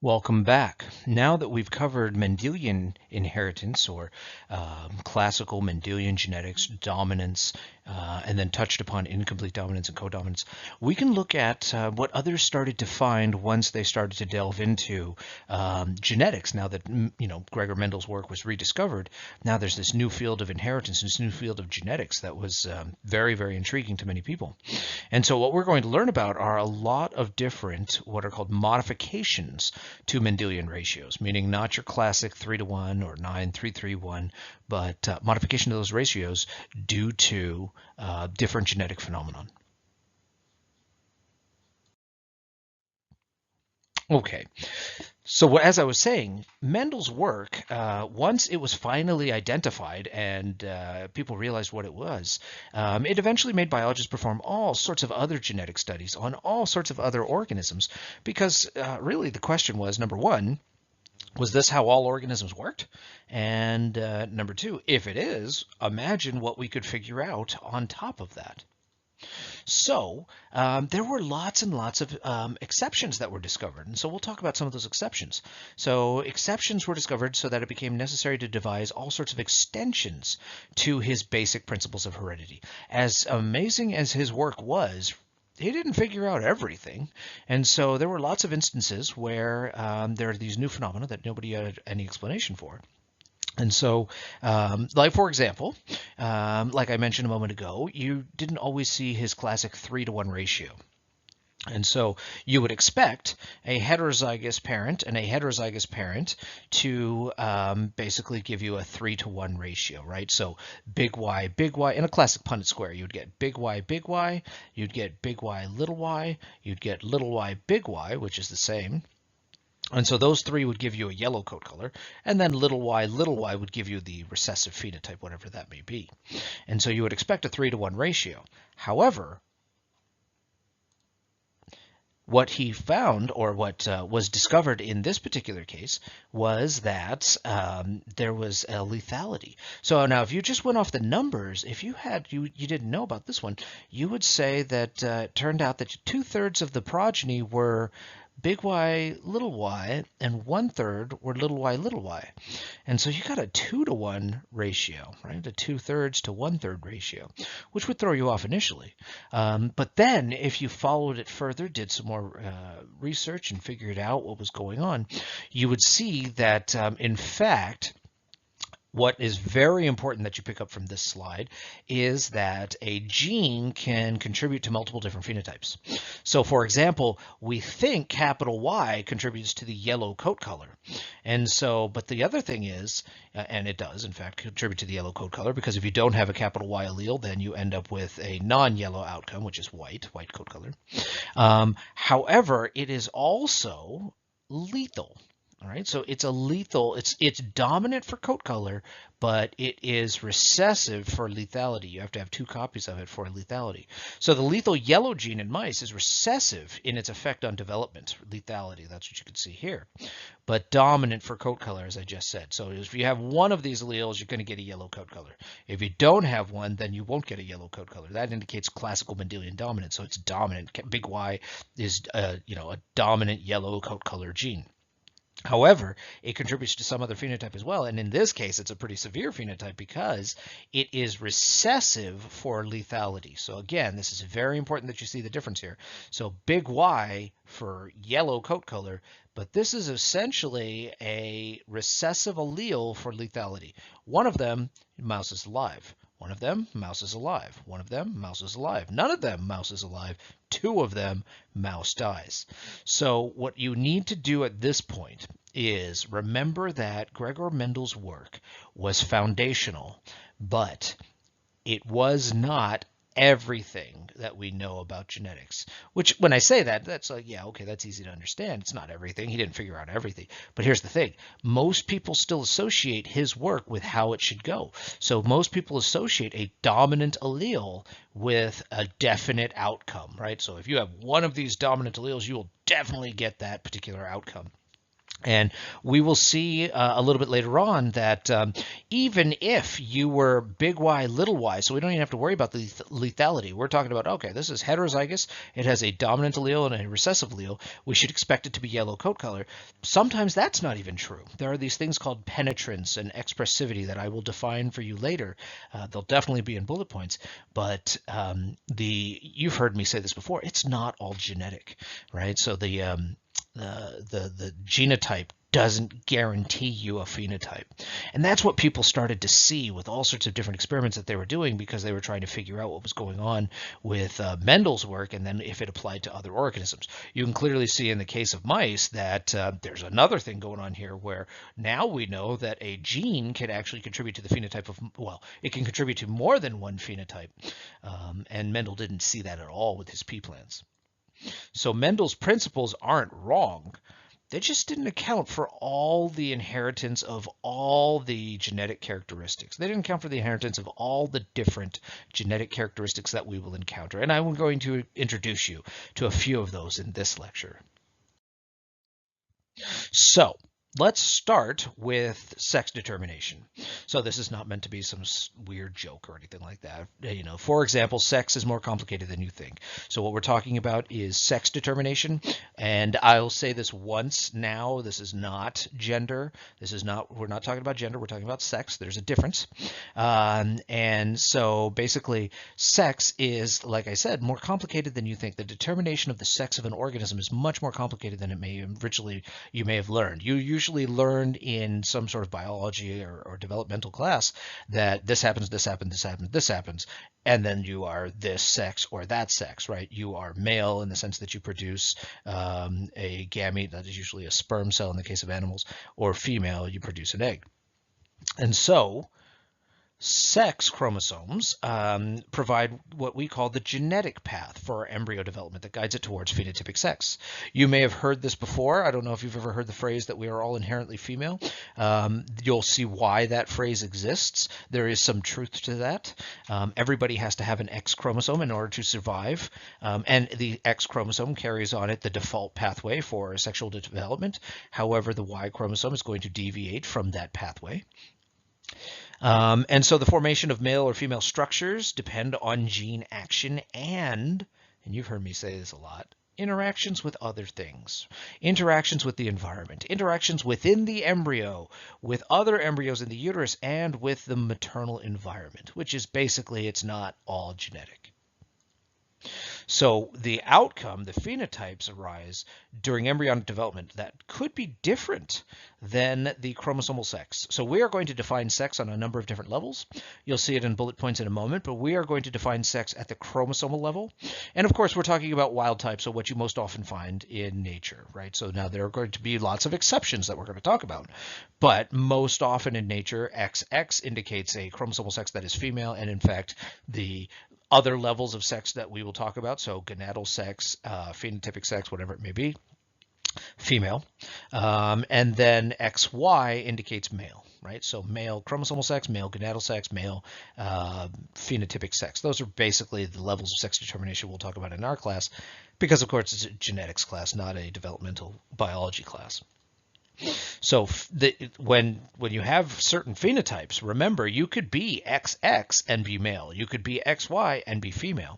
Welcome back. Now that we've covered Mendelian inheritance or classical Mendelian genetics, dominance, and then touched upon incomplete dominance and codominance, we can look at what others started to find once they started to delve into genetics. Now that Gregor Mendel's work was rediscovered, now there's this new field of inheritance, this new field of genetics that was very, very intriguing to many people. And so what we're going to learn about are a lot of different what are called modifications to Mendelian ratios, meaning not your classic 3-to-1 or 9-3-3-1, but modification of those ratios due to different genetic phenomenon. Okay, so as I was saying, Mendel's work, once it was finally identified and people realized what it was, it eventually made biologists perform all sorts of other genetic studies on all sorts of other organisms because really the question was, number one, was this how all organisms worked? And number two, if it is, imagine what we could figure out on top of that. So there were lots and lots of exceptions that were discovered. And so we'll talk about some of those exceptions. So exceptions were discovered so that it became necessary to devise all sorts of extensions to his basic principles of heredity. As amazing as his work was, he didn't figure out everything. And so there were lots of instances where there are these new phenomena that nobody had any explanation for. And so, like for example, like I mentioned a moment ago, you didn't always see his classic 3-to-1 ratio. And so you would expect a heterozygous parent and a heterozygous parent to basically give you a 3-to-1 ratio, right? So big Y, in a classic Punnett square, you'd get big Y, you'd get big Y, you'd get little y, big Y, which is the same. And so those three would give you a yellow coat color, and then little y would give you the recessive phenotype, whatever that may be. And so you would expect a 3-to-1 ratio. However, what he found, or what was discovered in this particular case, was that there was a lethality. So now, if you just went off the numbers, if you didn't know about this one, you would say that it turned out that 2/3 of the progeny were big Y, and 1/3 were little y. And so you got a 2-to-1 ratio, right? A 2/3 to 1/3 ratio, which would throw you off initially. But then if you followed it further, did some more research and figured out what was going on, you would see that in fact, what is very important that you pick up from this slide is that a gene can contribute to multiple different phenotypes. So for example, we think capital Y contributes to the yellow coat color. And so, but the other thing is, and it does in fact contribute to the yellow coat color, because if you don't have a capital Y allele, then you end up with a non-yellow outcome, which is white coat color. However, it is also lethal. All right, so it's a lethal, it's dominant for coat color, but it is recessive for lethality. You have to have 2 copies of it for lethality. So the lethal yellow gene in mice is recessive in its effect on development, lethality. That's what you can see here, but dominant for coat color, as I just said. So if you have one of these alleles, you're going to get a yellow coat color. If you don't have one, then you won't get a yellow coat color. That indicates classical Mendelian dominance. So it's dominant. Big Y is a dominant yellow coat color gene. However, it contributes to some other phenotype as well. And in this case, it's a pretty severe phenotype because it is recessive for lethality. So again, this is very important that you see the difference here. So big Y for yellow coat color, but this is essentially a recessive allele for lethality. One of them, mouse is alive. One of them, mouse is alive. One of them, mouse is alive. None of them, mouse is alive. 2 of them, mouse dies. So what you need to do at this point is remember that Gregor Mendel's work was foundational, but it was not everything that we know about genetics. Which, when I say that, that's like, yeah, okay, that's easy to understand. It's not everything. He didn't figure out everything. But here's the thing. Most people still associate his work with how it should go. So most people associate a dominant allele with a definite outcome, right? So if you have one of these dominant alleles, you will definitely get that particular outcome. And we will see a little bit later on that even if you were big Y, little y, so we don't even have to worry about the lethality. We're talking about, okay, this is heterozygous. It has a dominant allele and a recessive allele. We should expect it to be yellow coat color. Sometimes that's not even true. There are these things called penetrance and expressivity that I will define for you later. They'll definitely be in bullet points. But you've heard me say this before. It's not all genetic, right? So the genotype doesn't guarantee you a phenotype. And that's what people started to see with all sorts of different experiments that they were doing, because they were trying to figure out what was going on with Mendel's work and then if it applied to other organisms. You can clearly see in the case of mice that there's another thing going on here where now we know that a gene can actually contribute to the phenotype of, well, it can contribute to more than one phenotype. And Mendel didn't see that at all with his pea plants. So Mendel's principles aren't wrong. They just didn't account for all the inheritance of all the genetic characteristics. They didn't account for the inheritance of all the different genetic characteristics that we will encounter. And I'm going to introduce you to a few of those in this lecture. So let's start with sex determination. So this is not meant to be some weird joke or anything like that. For example, sex is more complicated than you think. So what we're talking about is sex determination. And I'll say this once now, this is not gender. We're not talking about gender, we're talking about sex. There's a difference. And so basically sex is, like I said, more complicated than you think. The determination of the sex of an organism is much more complicated than it may originally you may have learned. You usually learned in some sort of biology or developmental class that this happens, this happens, this happens, this happens, and then you are this sex or that sex, right? You are male in the sense that you produce a gamete, that is usually a sperm cell in the case of animals, or female, you produce an egg. And so sex chromosomes provide what we call the genetic path for our embryo development that guides it towards phenotypic sex. You may have heard this before. I don't know if you've ever heard the phrase that we are all inherently female. You'll see why that phrase exists. There is some truth to that. Everybody has to have an X chromosome in order to survive, and the X chromosome carries on it the default pathway for sexual development. However, the Y chromosome is going to deviate from that pathway. And so the formation of male or female structures depend on gene action and you've heard me say this a lot, interactions with other things, interactions with the environment, interactions within the embryo, with other embryos in the uterus, and with the maternal environment, which is basically, it's not all genetic. So the outcome, the phenotypes arise during embryonic development that could be different than the chromosomal sex. So we are going to define sex on a number of different levels. You'll see it in bullet points in a moment, but we are going to define sex at the chromosomal level. And of course, we're talking about wild type, so what you most often find in nature, right? So now there are going to be lots of exceptions that we're going to talk about, but most often in nature, XX indicates a chromosomal sex that is female, and in fact, the other levels of sex that we will talk about, so gonadal sex, phenotypic sex, whatever it may be, female. And then XY indicates male, right? So male chromosomal sex, male gonadal sex, male phenotypic sex. Those are basically the levels of sex determination we'll talk about in our class, because of course it's a genetics class, not a developmental biology class. So when you have certain phenotypes, remember, you could be XX and be male. You could be XY and be female.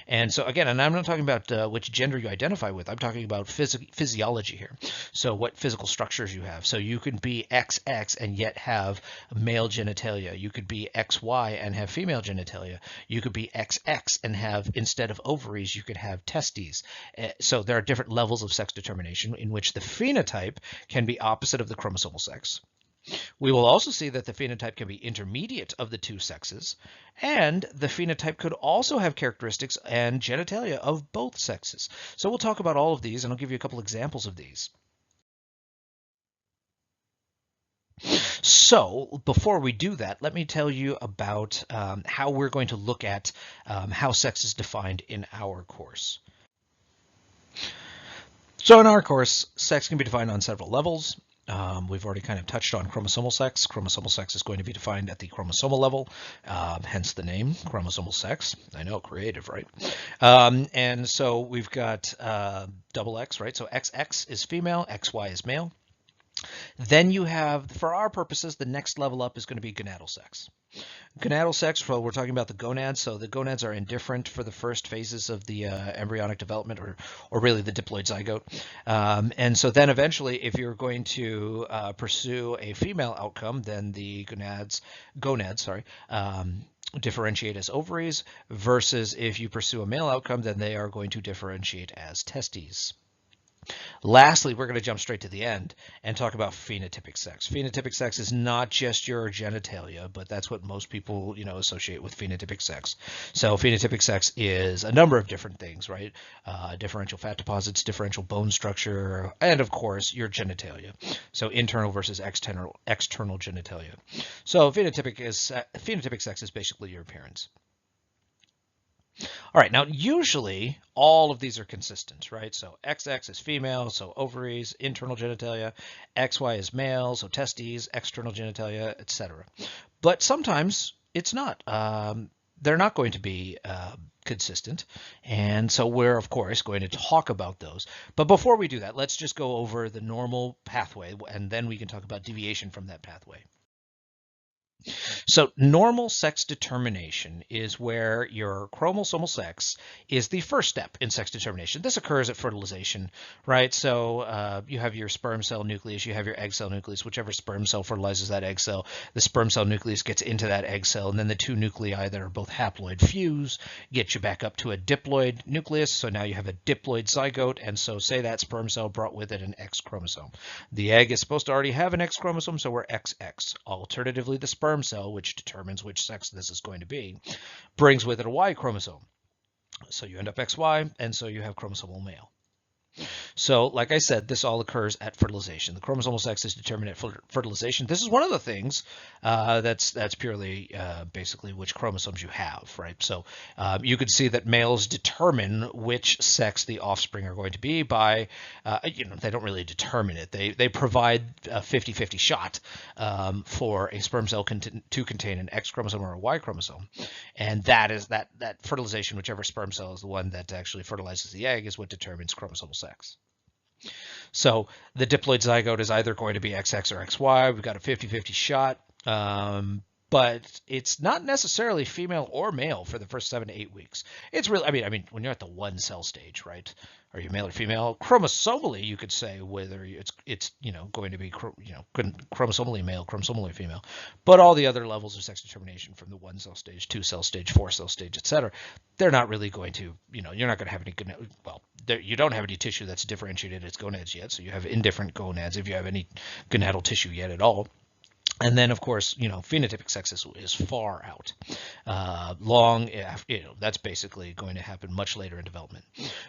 And so again, and I'm not talking about which gender you identify with. I'm talking about physiology here. So what physical structures you have. So you can be XX and yet have male genitalia. You could be XY and have female genitalia. You could be XX and have, instead of ovaries, you could have testes. So there are different levels of sex determination in which the phenotype can be opposite of the chromosomal sex. We will also see that the phenotype can be intermediate of the two sexes, and the phenotype could also have characteristics and genitalia of both sexes. So we'll talk about all of these, and I'll give you a couple examples of these. So before we do that, let me tell you about how we're going to look at how sex is defined in our course. So in our course, sex can be defined on several levels. We've already kind of touched on chromosomal sex. Chromosomal sex is going to be defined at the chromosomal level, hence the name, chromosomal sex. I know, creative, right? And so we've got double X, right? So XX is female, XY is male. Then you have, for our purposes, the next level up is going to be gonadal sex. Gonadal sex, well, we're talking about the gonads. So the gonads are indifferent for the first phases of the embryonic development, or really the diploid zygote. And so then eventually, if you're going to pursue a female outcome, then the gonads, sorry, differentiate as ovaries, versus if you pursue a male outcome, then they are going to differentiate as testes. Lastly, we're going to jump straight to the end and talk about phenotypic sex. Phenotypic sex is not just your genitalia, but that's what most people, associate with phenotypic sex. So phenotypic sex is a number of different things, right? Differential fat deposits, differential bone structure, and of course your genitalia. So internal versus external genitalia. So phenotypic sex is basically your appearance. All right, now usually all of these are consistent, right? So XX is female, so ovaries, internal genitalia, XY is male, so testes, external genitalia, etc. But sometimes it's not. They're not going to be consistent. And so we're, of course, going to talk about those. But before we do that, let's just go over the normal pathway, and then we can talk about deviation from that pathway. So normal sex determination is where your chromosomal sex is the first step in sex determination. This occurs at fertilization, right? So you have your sperm cell nucleus, you have your egg cell nucleus, whichever sperm cell fertilizes that egg cell, the sperm cell nucleus gets into that egg cell, and then the two nuclei that are both haploid fuse, get you back up to a diploid nucleus. So now you have a diploid zygote, and so say that sperm cell brought with it an X chromosome. The egg is supposed to already have an X chromosome, so we're XX. Alternatively, the sperm cell, which determines which sex this is going to be, brings with it a Y chromosome. So you end up XY, and so you have chromosomal male. So, like I said, this all occurs at fertilization. The chromosomal sex is determined at fertilization. This is one of the things that's purely basically which chromosomes you have, right? So you could see that males determine which sex the offspring are going to be by, they don't really determine it. They provide a 50-50 shot for a sperm cell to contain an X chromosome or a Y chromosome, and that is that fertilization, whichever sperm cell is the one that actually fertilizes the egg, is what determines chromosomal sex. So the diploid zygote is either going to be XX or XY. We've got a 50-50 shot, but it's not necessarily female or male for the first 7 to 8 weeks. It's really, I mean, when you're at the one cell stage, right? Are you male or female? Chromosomally, you could say whether it's going to be chromosomally male, chromosomally female. But all the other levels of sex determination, from the 1 cell stage, 2 cell stage, 4 cell stage, etc., they're not really going to, you're not going to have any good, well, you don't have any tissue that's differentiated its gonads yet, so you have indifferent gonads if you have any gonadal tissue yet at all. And then, of course, phenotypic sex is far out, long. That's basically going to happen much later in development.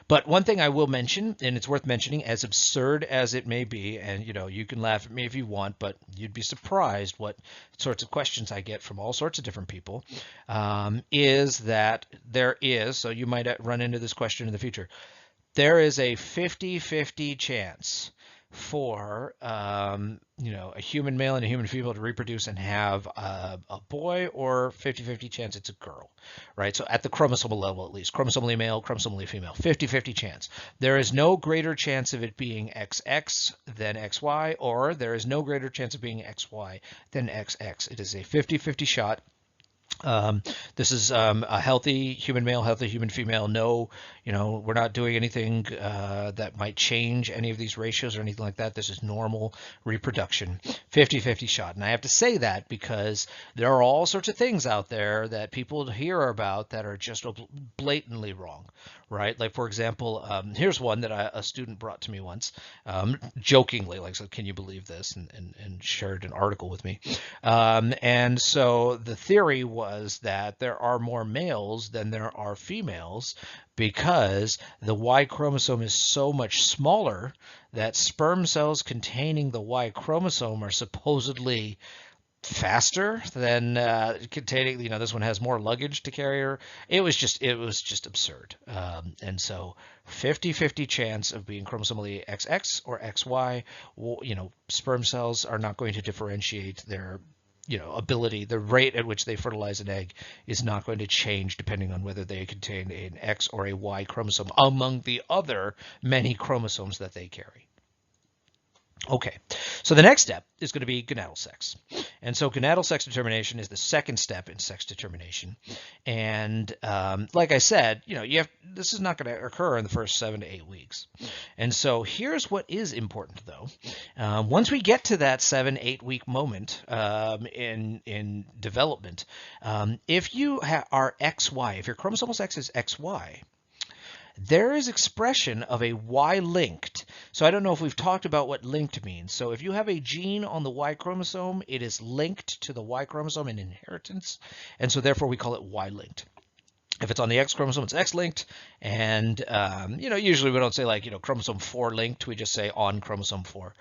But one thing I will mention, and it's worth mentioning, as absurd as it may be, and you can laugh at me if you want, but you'd be surprised what sorts of questions I get from all sorts of different people, is that there is, so you might run into this question in the future, there is a 50-50 chance for a human male and a human female to reproduce and have a boy, or 50-50 chance it's a girl, right? So at the chromosomal level, at least, chromosomally male, chromosomally female, 50-50 chance. There is no greater chance of it being XX than XY, or there is no greater chance of being XY than XX. It is a 50-50 shot. This is a healthy human male, healthy human female. No, we're not doing anything that might change any of these ratios or anything like that. This is normal reproduction, 50-50 shot. And I have to say that because there are all sorts of things out there that people hear about that are just blatantly wrong, right? Like, for example, here's one that a student brought to me once, jokingly, like, said, can you believe this? And shared an article with me. And so the theory was that there are more males than there are females because the Y chromosome is so much smaller that sperm cells containing the Y chromosome are supposedly faster than containing, this one has more luggage to carry. It was just absurd. And so 50-50 chance of being chromosomally XX or XY. Sperm cells are not going to differentiate their ability. The rate at which they fertilize an egg is not going to change depending on whether they contain an X or a Y chromosome among the other many chromosomes that they carry. Okay, So the next step is going to be gonadal sex. And so gonadal sex determination is the second step in sex determination. And like I said, this is not going to occur in the first 7 to 8 weeks. And so here's what is important, though. Once we get to that 7-8 week moment in development, if you are XY, if your chromosomal sex is XY, there is expression of a Y-linked. So I don't know if we've talked about what linked means. So if you have a gene on the Y chromosome, it is linked to the Y chromosome in inheritance, and so therefore we call it Y-linked. If it's on the X chromosome, it's X-linked, and usually we don't say like chromosome 4 linked. We just say on chromosome 4.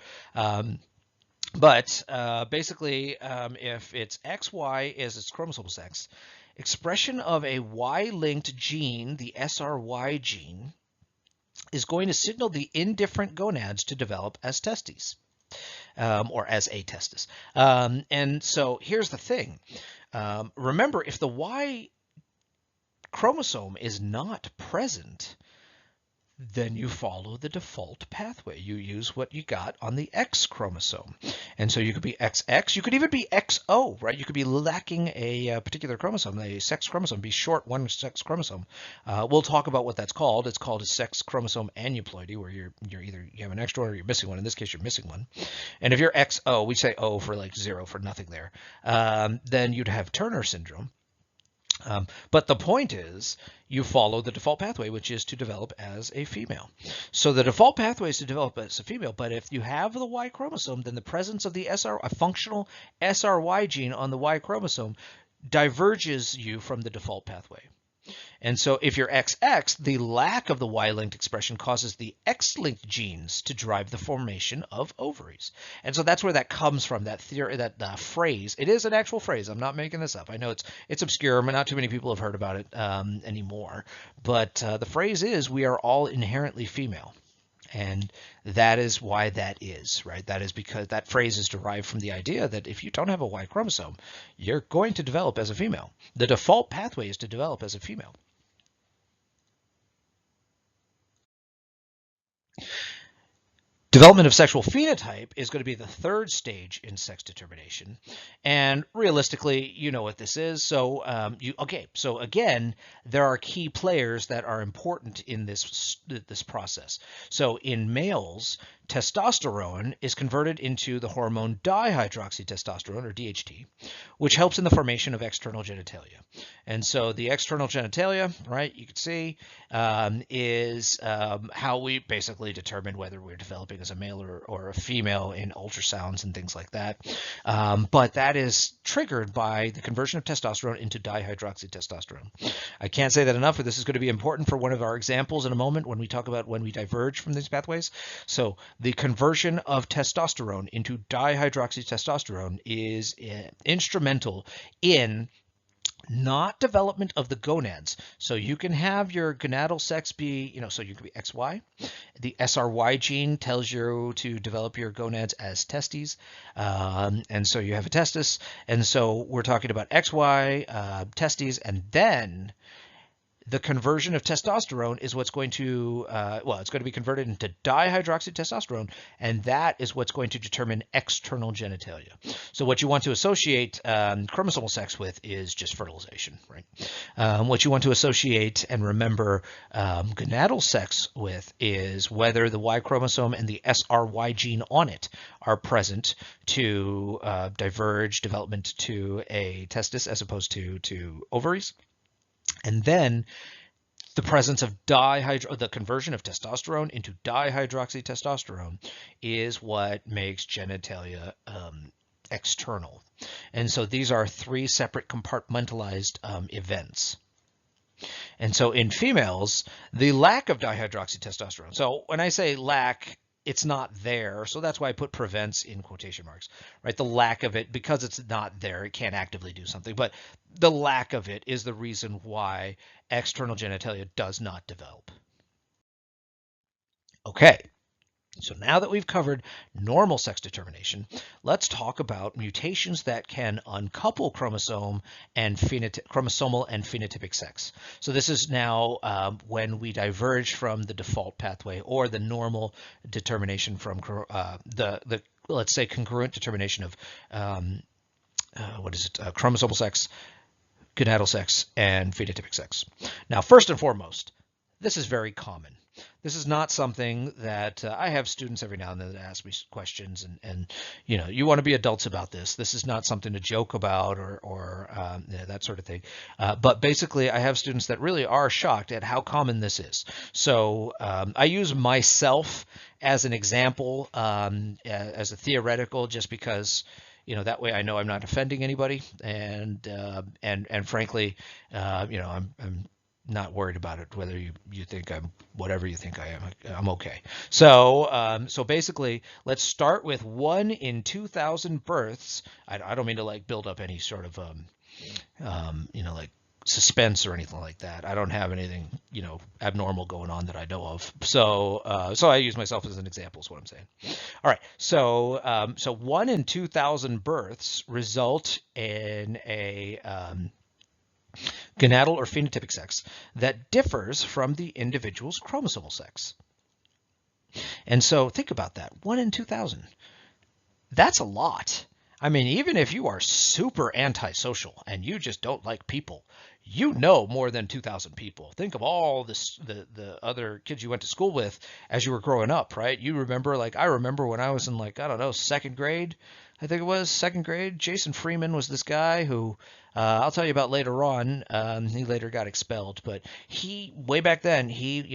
But basically, if it's XY is its chromosomal sex, expression of a Y-linked gene, the SRY gene, is going to signal the indifferent gonads to develop as testes, or as a testis. And so here's the thing. Remember, if the Y chromosome is not present, then you follow the default pathway. You use what you got on the X chromosome. And so you could be XX, you could even be XO, right? You could be lacking a particular chromosome, a sex chromosome, be short one sex chromosome. We'll talk about what that's called. It's called a sex chromosome aneuploidy, where you have an extra one or you're missing one. In this case, you're missing one. And if you're XO, we say O for like 0 for nothing there, then you'd have Turner syndrome. But the point is, you follow the default pathway, which is to develop as a female. So the default pathway is to develop as a female, but if you have the Y chromosome, then the presence of the a functional SRY gene on the Y chromosome diverges you from the default pathway. And so if you're XX, the lack of the Y-linked expression causes the X-linked genes to drive the formation of ovaries. And so that's where that comes from, that theory, that phrase. It is an actual phrase. I'm not making this up. I know it's obscure, but not too many people have heard about it anymore. But the phrase is, we are all inherently female. And that is why that is, right? That is because that phrase is derived from the idea that if you don't have a Y chromosome, you're going to develop as a female. The default pathway is to develop as a female. Development of sexual phenotype is going to be the third stage in sex determination. And realistically, you know what this is. So, so again, there are key players that are important in this process. So in males, testosterone is converted into the hormone dihydroxytestosterone, or DHT, which helps in the formation of external genitalia. And so the external genitalia, right, you can see, is how we basically determine whether we're developing as a male or a female in ultrasounds and things like that. But that is triggered by the conversion of testosterone into dihydroxytestosterone. I can't say that enough, but this is going to be important for one of our examples in a moment when we talk about when we diverge from these pathways. So the conversion of testosterone into dihydroxytestosterone is instrumental in not development of the gonads. So you can have your gonadal sex be, so you can be XY. The SRY gene tells you to develop your gonads as testes. And so you have a testis. And so we're talking about XY, testes, and then the conversion of testosterone is what's going to, it's going to be converted into dihydroxytestosterone, and that is what's going to determine external genitalia. So what you want to associate chromosomal sex with is just fertilization, right? What you want to associate and remember gonadal sex with is whether the Y chromosome and the SRY gene on it are present to diverge development to a testis as opposed to ovaries. And then the presence of the conversion of testosterone into dihydroxytestosterone is what makes genitalia external. And so these are three separate compartmentalized events. And so in females, the lack of dihydroxytestosterone. So when I say lack, it's not there. So that's why I put prevents in quotation marks, right? The lack of it, because it's not there, it can't actively do something. But the lack of it is the reason why external genitalia does not develop. Okay. So now that we've covered normal sex determination, let's talk about mutations that can uncouple chromosomal and phenotypic sex. So this is now when we diverge from the default pathway or the normal determination from the let's say, congruent determination of chromosomal sex, gonadal sex, and phenotypic sex. Now, first and foremost, this is very common. This is not something that I have students every now and then that ask me questions, and you want to be adults about this. This is not something to joke about or that sort of thing. But basically, I have students that really are shocked at how common this is. So I use myself as an example, as a theoretical, just because that way I know I'm not offending anybody, and frankly, I'm not worried about it. Whether you think I'm whatever you think I am, I'm okay. So basically, let's start with 1 in 2,000 births. I don't mean to like build up any sort of like suspense or anything like that. I don't have anything abnormal going on that I know of. So I use myself as an example is what I'm saying. All right. So 1 in 2,000 births result in a gonadal or phenotypic sex that differs from the individual's chromosomal sex. And so think about that. 1 in 2,000. That's a lot. I mean, even if you are super antisocial and you just don't like people, more than 2,000 people. Think of all the other kids you went to school with as you were growing up, right? You remember, like I remember when I was in second grade, I think it was second grade. Jason Freeman was this guy who I'll tell you about later on. He later got expelled, but way back then,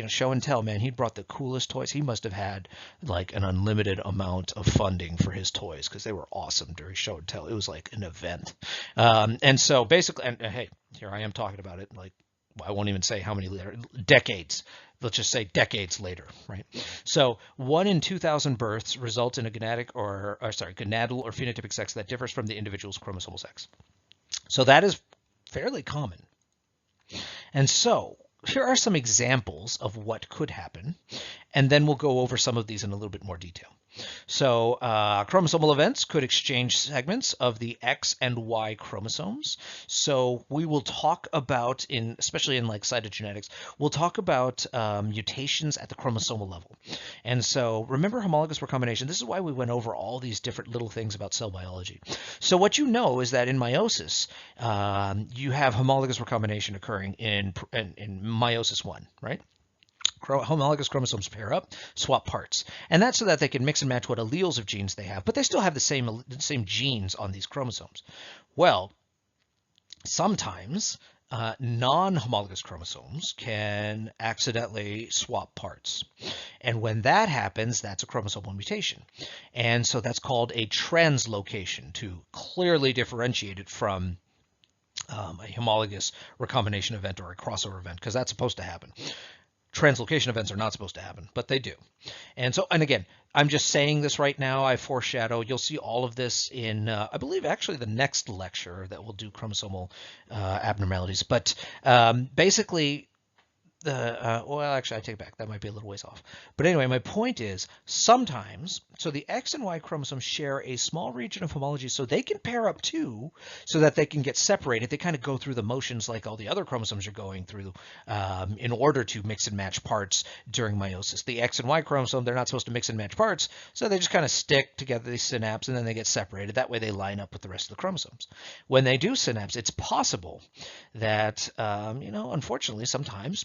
show and tell, man, he brought the coolest toys. He must have had like an unlimited amount of funding for his toys because they were awesome during show and tell. It was like an event. And so basically, and hey, here I am talking about it. Like, I won't even say how many decades. Let's just say decades later, right? So 1 in 2,000 births result in a gonadal or phenotypic sex that differs from the individual's chromosomal sex. So that is fairly common. And so here are some examples of what could happen, and then we'll go over some of these in a little bit more detail. So chromosomal events could exchange segments of the X and Y chromosomes. So we will talk about, especially in like cytogenetics, we'll talk about mutations at the chromosomal level. And so remember homologous recombination. This is why we went over all these different little things about cell biology. So what you know is that in meiosis, you have homologous recombination occurring in meiosis 1, right? Homologous chromosomes pair up, swap parts, and that's so that they can mix and match what alleles of genes they have, but they still have the same genes on these chromosomes. Well, sometimes non-homologous chromosomes can accidentally swap parts, and when that happens, that's a chromosomal mutation, and so that's called a translocation to clearly differentiate it from a homologous recombination event or a crossover event, because that's supposed to happen. Translocation events are not supposed to happen, but they do. And again, I'm just saying this right now. I foreshadow. You'll see all of this in, I believe, actually the next lecture that will do chromosomal abnormalities. But basically, well, actually, I take it back. That might be a little ways off. But anyway, my point is sometimes, so the X and Y chromosomes share a small region of homology, so they can pair up too, so that they can get separated. They kind of go through the motions like all the other chromosomes are going through in order to mix and match parts during meiosis. The X and Y chromosome, they're not supposed to mix and match parts, so they just kind of stick together, they synapse, and then they get separated. That way they line up with the rest of the chromosomes. When they do synapse, it's possible that, unfortunately, sometimes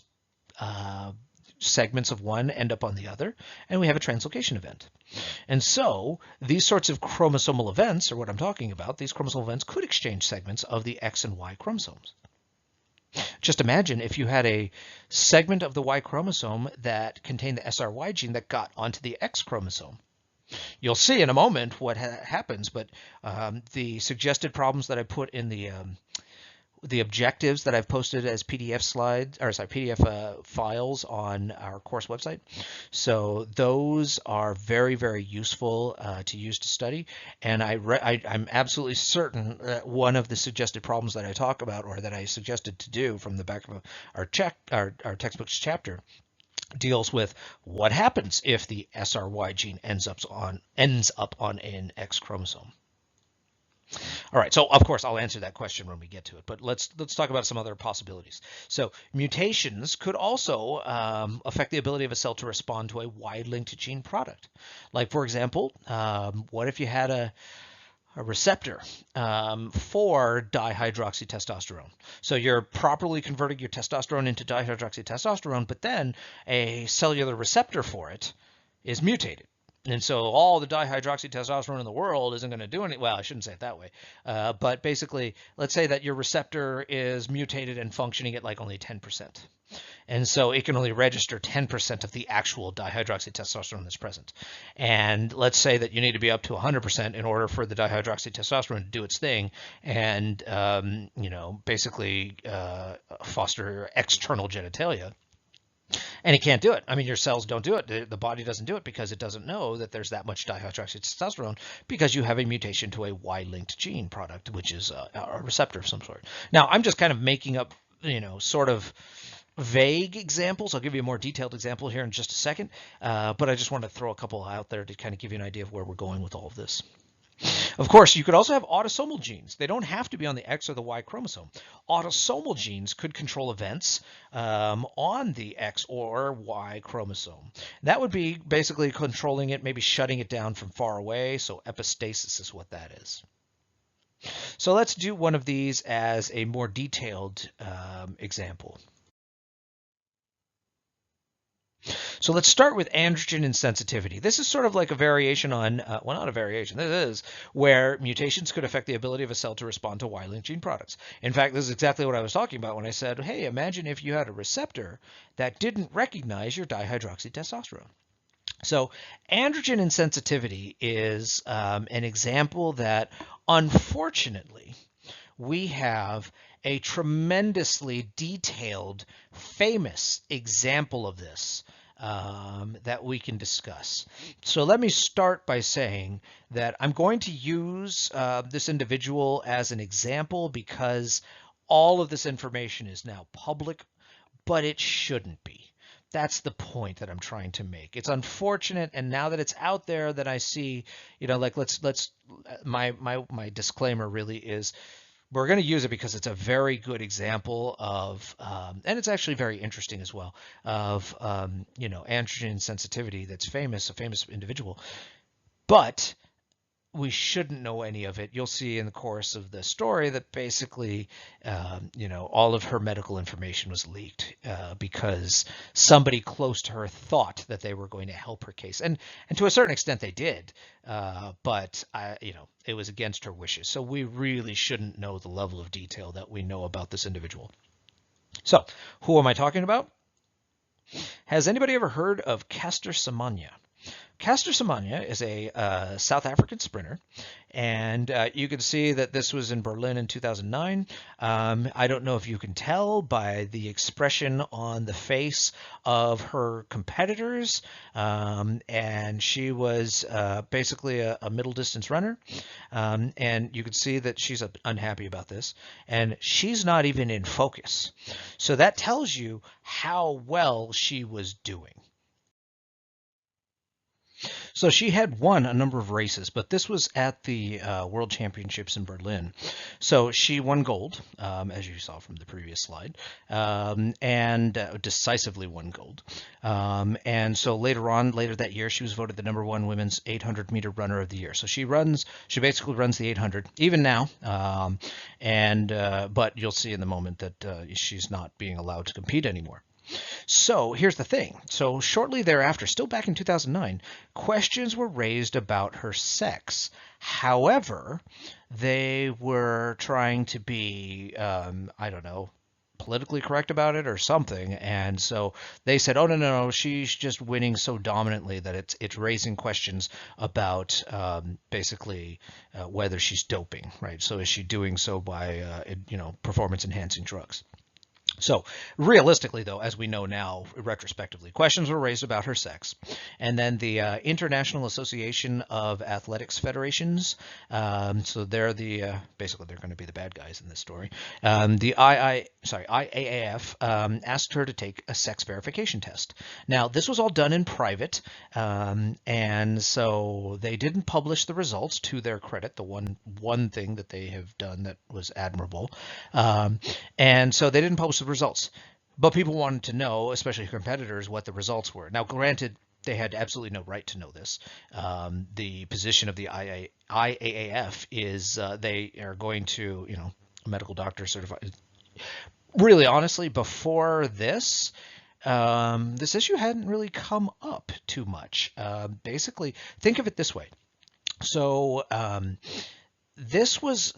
segments of one end up on the other, and we have a translocation event. And so these sorts of chromosomal events, or what I'm talking about, these chromosomal events could exchange segments of the X and Y chromosomes. Just imagine if you had a segment of the Y chromosome that contained the SRY gene that got onto the X chromosome. You'll see in a moment what happens, but the suggested problems that I put in the objectives that I've posted as PDF files on our course website. So those are very, very useful to use to study. And I'm absolutely certain that one of the suggested problems that I talk about, or that I suggested to do from the back of our textbooks chapter, deals with what happens if the SRY gene ends up on an X chromosome. All right, so of course I'll answer that question when we get to it, but let's talk about some other possibilities. So mutations could also affect the ability of a cell to respond to a wide-linked gene product. Like for example, what if you had a receptor for dihydroxytestosterone? So you're properly converting your testosterone into dihydroxytestosterone, but then a cellular receptor for it is mutated. And so all the dihydroxytestosterone in the world isn't going to do anything. Well, I shouldn't say it that way. But basically, let's say that your receptor is mutated and functioning at like only 10%. And so it can only register 10% of the actual dihydroxytestosterone that's present. And let's say that you need to be up to 100% in order for the dihydroxytestosterone to do its thing and, basically foster external genitalia. And it can't do it. I mean, your cells don't do it. The body doesn't do it because it doesn't know that there's that much dihydroxytestosterone because you have a mutation to a Y-linked gene product, which is a receptor of some sort. Now, I'm just kind of making up, sort of vague examples. I'll give you a more detailed example here in just a second, but I just want to throw a couple out there to kind of give you an idea of where we're going with all of this. Of course, you could also have autosomal genes. They don't have to be on the X or the Y chromosome. Autosomal genes could control events on the X or Y chromosome. That would be basically controlling it, maybe shutting it down from far away. So epistasis is what that is. So let's do one of these as a more detailed example. So let's start with androgen insensitivity. This is sort of like a variation on, well, not a variation, this is where mutations could affect the ability of a cell to respond to Y-linked gene products. In fact, this is exactly what I was talking about when I said, hey, imagine if you had a receptor that didn't recognize your dihydroxytestosterone. So androgen insensitivity is an example that, unfortunately, we have a tremendously detailed, famous example of this that we can discuss. So let me start by saying that I'm going to use this individual as an example because all of this information is now public, but it shouldn't be. That's the point that I'm trying to make. It's unfortunate, and now that it's out there, that I see, like my disclaimer really is, we're going to use it because it's a very good example of, and it's actually very interesting as well, of, androgen sensitivity that's famous, a famous individual. But we shouldn't know any of it. You'll see in the course of the story that basically, all of her medical information was leaked because somebody close to her thought that they were going to help her case, and to a certain extent they did, but it was against her wishes. So we really shouldn't know the level of detail that we know about this individual. So who am I talking about? Has anybody ever heard of Caster Semenya? Caster Semenya is a South African sprinter, and you can see that this was in Berlin in 2009. I don't know if you can tell by the expression on the face of her competitors, and she was basically a middle distance runner, and you can see that she's unhappy about this, and she's not even in focus. So that tells you how well she was doing. So she had won a number of races, but this was at the World Championships in Berlin. So she won gold, as you saw from the previous slide, and decisively won gold. And so later that year, she was voted the #1 women's 800-meter runner of the year. So she basically runs the 800, even now. But you'll see in the moment that she's not being allowed to compete anymore. So here's the thing. So shortly thereafter, still back in 2009, questions were raised about her sex. However, they were trying to be, politically correct about it or something. And so they said, oh, no, she's just winning so dominantly that it's raising questions about basically whether she's doping, right? So is she doing so by, performance enhancing drugs? So, realistically, though, as we know now, retrospectively, questions were raised about her sex. And then the International Association of Athletics Federations, so they're basically they're going to be the bad guys in this story. IAAF asked her to take a sex verification test. Now, this was all done in private, and so they didn't publish the results, to their credit, the one thing that they have done that was admirable. And so they didn't publish the results. But people wanted to know, especially competitors, what the results were. Now, granted, they had absolutely no right to know this. The position of the IAAF is they are going to, a medical doctor certified. Really, honestly, before this, this issue hadn't really come up too much. Basically, think of it this way. So, this was,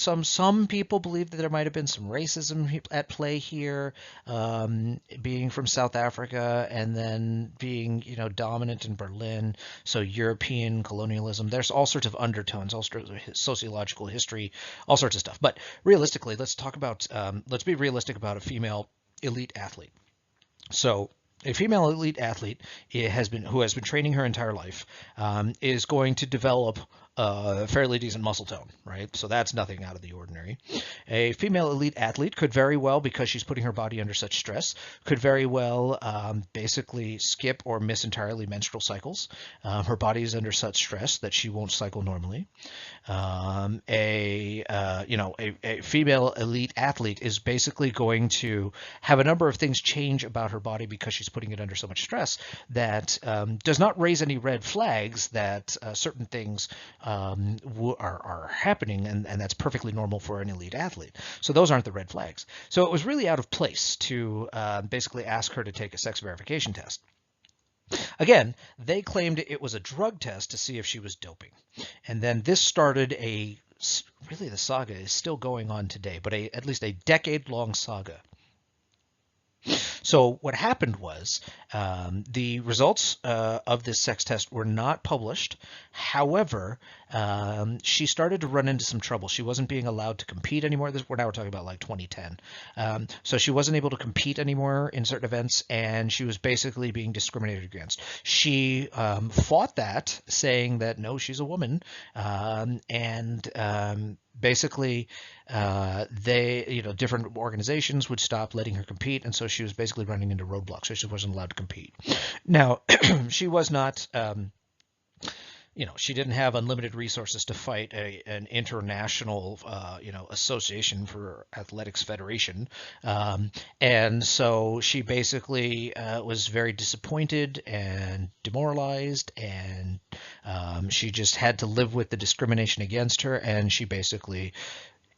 some people believe that there might have been some racism at play here, being from South Africa and then being, dominant in Berlin. So European colonialism. There's all sorts of undertones, all sorts of sociological history, all sorts of stuff. But realistically, let's be realistic about a female elite athlete. So a female elite athlete who has been training her entire life, is going to develop a fairly decent muscle tone, right? So that's nothing out of the ordinary. A female elite athlete could very well, because she's putting her body under such stress, could very well basically skip or miss entirely menstrual cycles. Her body is under such stress that she won't cycle normally. A female elite athlete is basically going to have a number of things change about her body because she's putting it under so much stress that does not raise any red flags that certain things are happening, and that's perfectly normal for an elite athlete. So those aren't the red flags. So it was really out of place to basically ask her to take a sex verification test. Again, they claimed it was a drug test to see if she was doping. And then this started really the saga is still going on today, but at least a decade-long saga. So what happened was the results of this sex test were not published. However, she started to run into some trouble. She wasn't being allowed to compete anymore. We're talking about like 2010. So she wasn't able to compete anymore in certain events, and she was basically being discriminated against. She fought that, saying that no, she's a woman, and basically different organizations would stop letting her compete, and so she was basically running into roadblocks, so she wasn't allowed to compete. Now, she was not she didn't have unlimited resources to fight an international, association for athletics federation. And so she basically was very disappointed and demoralized, and she just had to live with the discrimination against her. And she basically,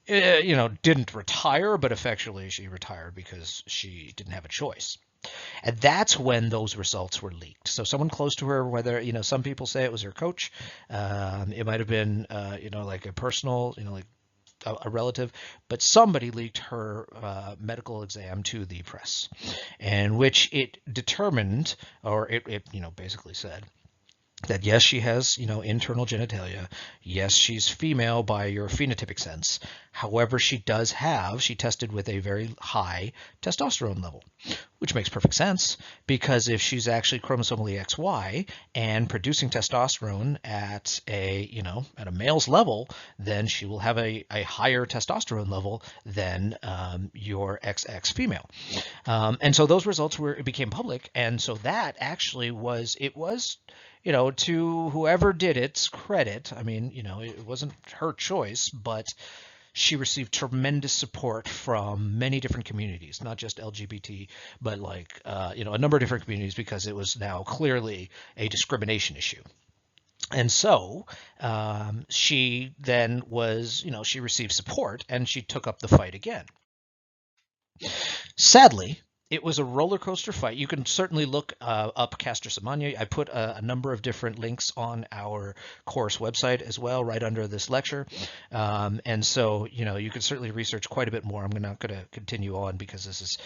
didn't retire, but effectively she retired because she didn't have a choice. And that's when those results were leaked. So someone close to her, whether, some people say it was her coach, it might have been, like a personal, like a relative, but somebody leaked her medical exam to the press, in which it determined, or it basically said, that yes, she has, internal genitalia. Yes, she's female by your phenotypic sense. However, she tested with a very high testosterone level, which makes perfect sense, because if she's actually chromosomally XY and producing testosterone at a male's level, then she will have a higher testosterone level than your XX female. And so those results became public, and so that actually was to whoever did its credit. I mean, it wasn't her choice, but she received tremendous support from many different communities, not just LGBT, but a number of different communities, because it was now clearly a discrimination issue. And so she then was, she received support, and she took up the fight again. Sadly, it was a roller coaster fight. You can certainly look up Caster Semenya. I put a number of different links on our course website as well, right under this lecture. And so, you can certainly research quite a bit more. I'm not going to continue on because this is,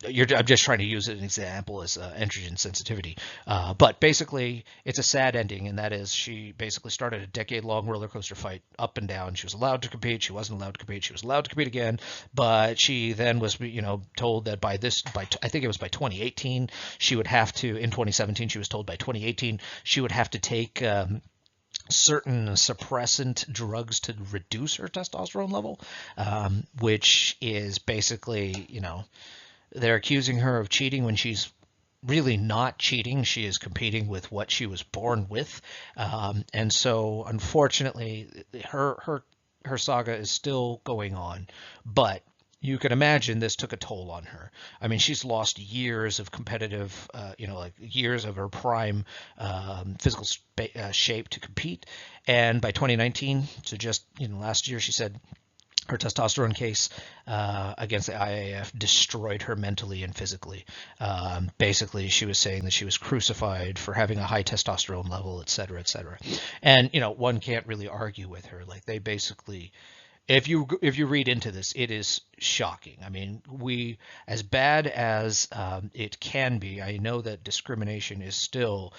I'm just trying to use an example as estrogen sensitivity. But basically, it's a sad ending, and that is she basically started a decade-long roller coaster fight up and down. She was allowed to compete. She wasn't allowed to compete. She was allowed to compete again, but she then was, told that I think it was by 2018, she would have to. In 2017, she was told by 2018 she would have to take certain suppressant drugs to reduce her testosterone level, which is basically, they're accusing her of cheating when she's really not cheating. She is competing with what she was born with, and so unfortunately, her saga is still going on. But you can imagine this took a toll on her. I mean, she's lost years of competitive, like years of her prime physical shape to compete. And by 2019, so just last year, she said her testosterone case against the IAF destroyed her mentally and physically. Basically, she was saying that she was crucified for having a high testosterone level, et cetera, et cetera. And one can't really argue with her. Like, they basically, if you read into this, it is shocking. I mean, as bad as it can be, I know that discrimination is still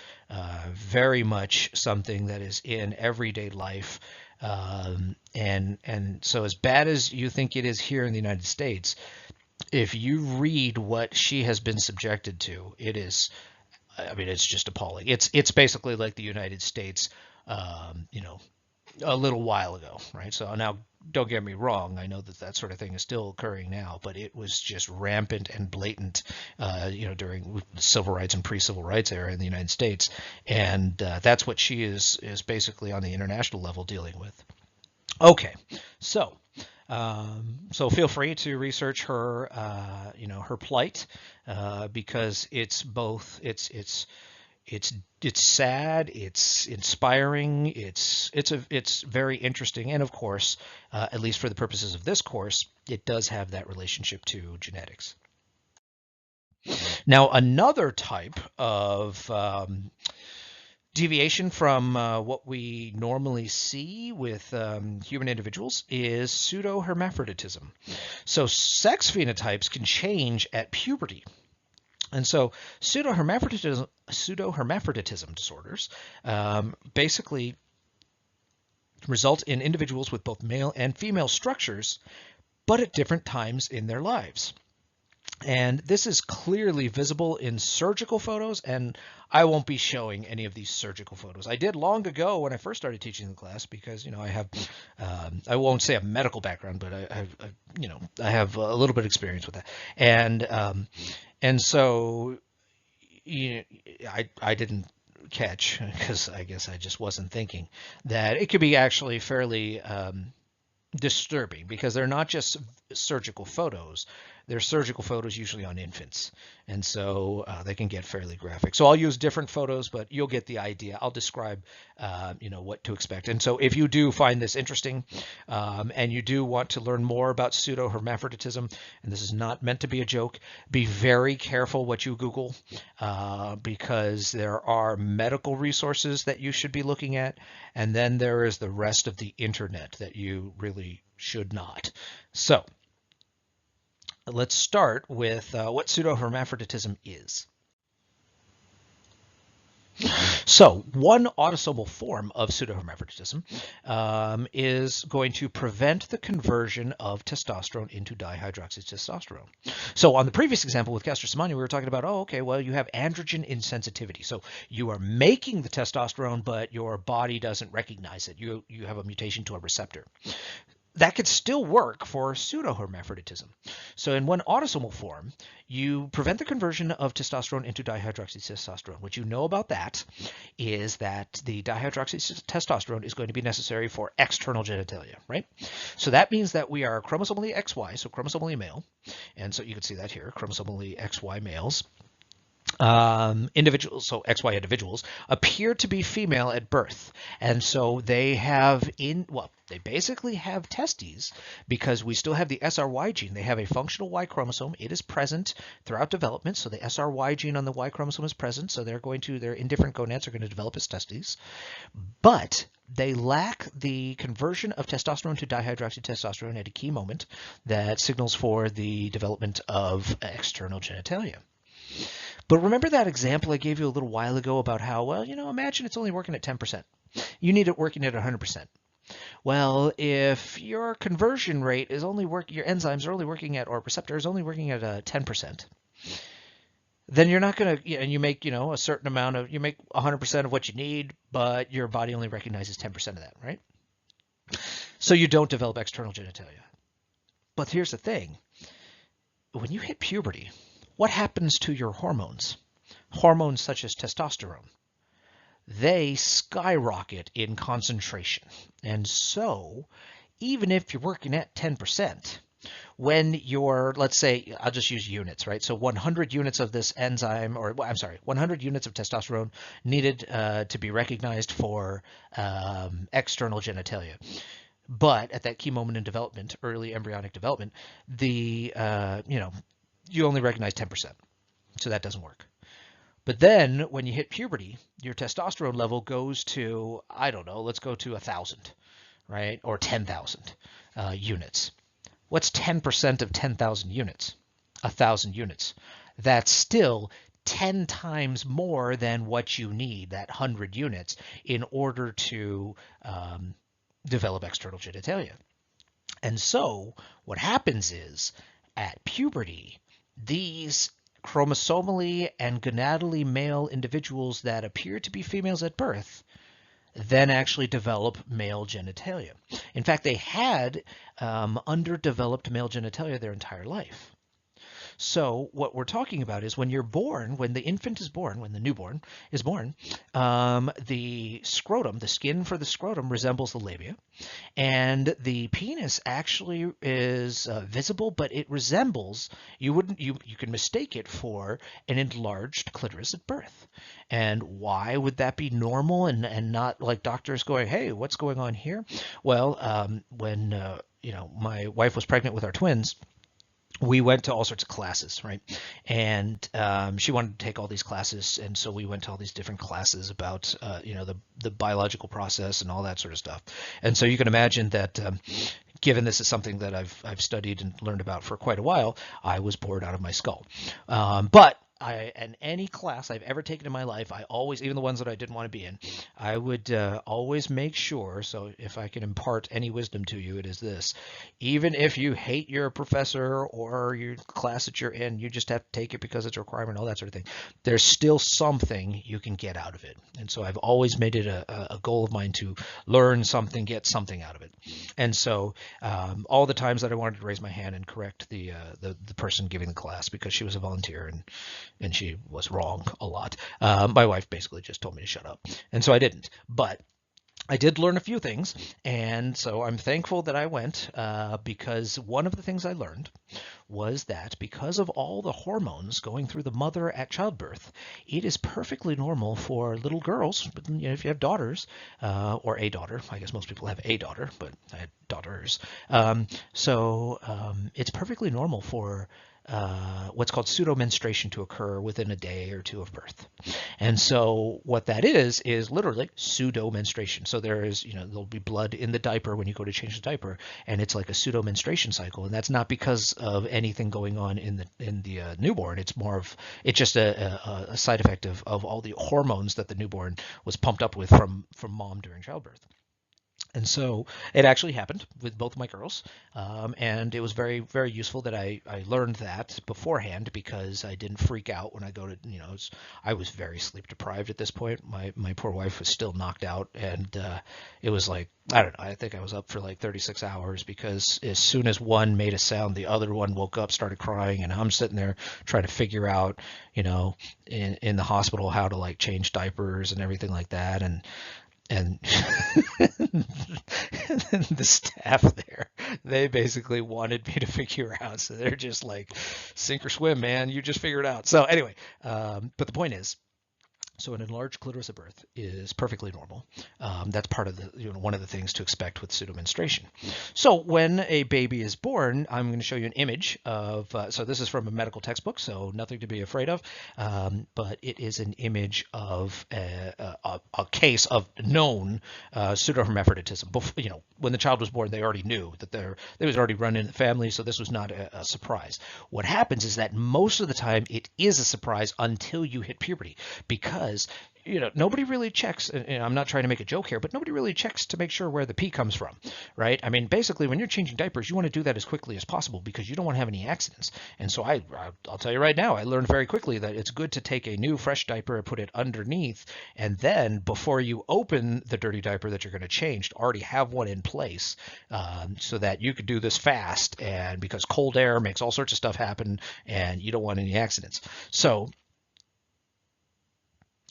very much something that is in everyday life. And so as bad as you think it is here in the United States, if you read what she has been subjected to, it is, I mean, it's just appalling. It's basically like the United States, a little while ago, right? So now, don't get me wrong, I know that sort of thing is still occurring now, but it was just rampant and blatant, during the civil rights and pre-civil rights era in the United States, and that's what she is basically on the international level dealing with. Okay, so feel free to research her, her plight, because it's both it's sad, it's inspiring, it's very interesting, and of course, at least for the purposes of this course, it does have that relationship to genetics. Now, another type of deviation from what we normally see with human individuals is pseudohermaphroditism. So sex phenotypes can change at puberty. And so pseudohermaphroditism disorders basically result in individuals with both male and female structures, but at different times in their lives. And this is clearly visible in surgical photos, and I won't be showing any of these surgical photos. I did long ago when I first started teaching the class because, I have, I won't say a medical background, but I have a little bit of experience with that. And so, I didn't catch, because I guess I just wasn't thinking, that it could be actually fairly disturbing, because they're not just surgical photos. They're surgical photos usually on infants, and so they can get fairly graphic. So I'll use different photos, but you'll get the idea. I'll describe, what to expect. And so if you do find this interesting, and you do want to learn more about pseudohermaphroditism, and this is not meant to be a joke, be very careful what you Google, because there are medical resources that you should be looking at, and then there is the rest of the internet that you really should not. So let's start with what pseudohermaphroditism is. So one autosomal form of pseudohermaphroditism is going to prevent the conversion of testosterone into dihydroxytestosterone. So on the previous example with castrosomania, we were talking about, you have androgen insensitivity. So you are making the testosterone, but your body doesn't recognize it. You have a mutation to a receptor. That could still work for pseudohermaphroditism. So in one autosomal form, you prevent the conversion of testosterone into dihydroxytestosterone. What you know about that is that the dihydroxytestosterone is going to be necessary for external genitalia, right? So that means that we are chromosomally XY, so chromosomally male. And so you can see that here, chromosomally XY males. Individuals, so XY individuals, appear to be female at birth, and so they they basically have testes, because we still have the SRY gene. They have a functional Y chromosome. It is present throughout development, so the SRY gene on the Y chromosome is present, so their indifferent gonads are going to develop as testes. But they lack the conversion of testosterone to dihydroxytestosterone at a key moment that signals for the development of external genitalia. But remember that example I gave you a little while ago about how, well, imagine it's only working at 10%. You need it working at 100%. Well, if your conversion rate is only your enzymes are only working at, or receptor is only working at 10%, then you're not going to, and you make, a certain amount of, you make 100% of what you need, but your body only recognizes 10% of that, right? So you don't develop external genitalia. But here's the thing. When you hit puberty, what happens to your hormones? Hormones such as testosterone. They skyrocket in concentration. And so, even if you're working at 10%, when you're, let's say, I'll just use units, right? So 100 units of this enzyme, or I'm sorry, 100 units of testosterone needed to be recognized for external genitalia. But at that key moment in development, early embryonic development, you only recognize 10%. So that doesn't work. But then when you hit puberty, your testosterone level goes to, I don't know, let's go to 1,000, right? Or 10,000 units. What's 10% of 10,000 units? 1,000 units. That's still 10 times more than what you need, that 100 units, in order to develop external genitalia. And so what happens is, at puberty, these chromosomally and gonadally male individuals that appear to be females at birth then actually develop male genitalia. In fact, they had underdeveloped male genitalia their entire life. So what we're talking about is when you're born, when the infant is born, when the newborn is born, the scrotum, the skin for the scrotum resembles the labia, and the penis actually is visible, but it resembles, you can mistake it for an enlarged clitoris at birth. And why would that be normal and not like doctors going, hey, what's going on here? Well, when my wife was pregnant with our twins, we went to all sorts of classes, right? And she wanted to take all these classes, and so we went to all these different classes about, the biological process and all that sort of stuff. And so you can imagine that, given this is something that I've studied and learned about for quite a while, I was bored out of my skull. But in any class I've ever taken in my life, I always, even the ones that I didn't want to be in, I would always make sure, so if I can impart any wisdom to you, it is this. Even if you hate your professor or your class that you're in, you just have to take it because it's a requirement, all that sort of thing. There's still something you can get out of it. And so I've always made it a goal of mine to learn something, get something out of it. And so all the times that I wanted to raise my hand and correct the person giving the class because she was a volunteer and she was wrong a lot. My wife basically just told me to shut up. And so I didn't. But I did learn a few things. And so I'm thankful that I went because one of the things I learned was that because of all the hormones going through the mother at childbirth, it is perfectly normal for little girls, if you have daughters, or a daughter, I guess most people have a daughter, but I had daughters. It's perfectly normal for what's called pseudomenstruation to occur within a day or two of birth. And so what that is literally pseudomenstruation. So there'll be blood in the diaper when you go to change the diaper, and it's like a pseudomenstruation cycle. And that's not because of anything going on in the newborn. It's just a side effect of all the hormones that the newborn was pumped up with from mom during childbirth. And so it actually happened with both of my girls, and it was very, very useful that I learned that beforehand because I didn't freak out when I go to, I was very sleep deprived at this point. My poor wife was still knocked out, and it was like, I don't know, I think I was up for like 36 hours because as soon as one made a sound, the other one woke up, started crying, and I'm sitting there trying to figure out, in the hospital how to like change diapers and everything like that, and the staff there, they basically wanted me to figure out. So they're just like, sink or swim, man. You just figure it out. So anyway, but the point is, So an enlarged clitoris at birth is perfectly normal. That's part of the, one of the things to expect with pseudomenstruation. So when a baby is born, I'm going to show you an image of. So this is from a medical textbook, so nothing to be afraid of. But it is an image of a case of known pseudohermaphroditism. When the child was born, they already knew that there was already run in the family, so this was not a surprise. What happens is that most of the time it is a surprise until you hit puberty, because nobody really checks, and I'm not trying to make a joke here, but nobody really checks to make sure where the pee comes from, right? I mean, basically, when you're changing diapers, you want to do that as quickly as possible because you don't want to have any accidents. And so I'll tell you right now, I learned very quickly that it's good to take a new fresh diaper and put it underneath, and then before you open the dirty diaper that you're going to change, to already have one in place, so that you could do this fast, and because cold air makes all sorts of stuff happen, and you don't want any accidents. So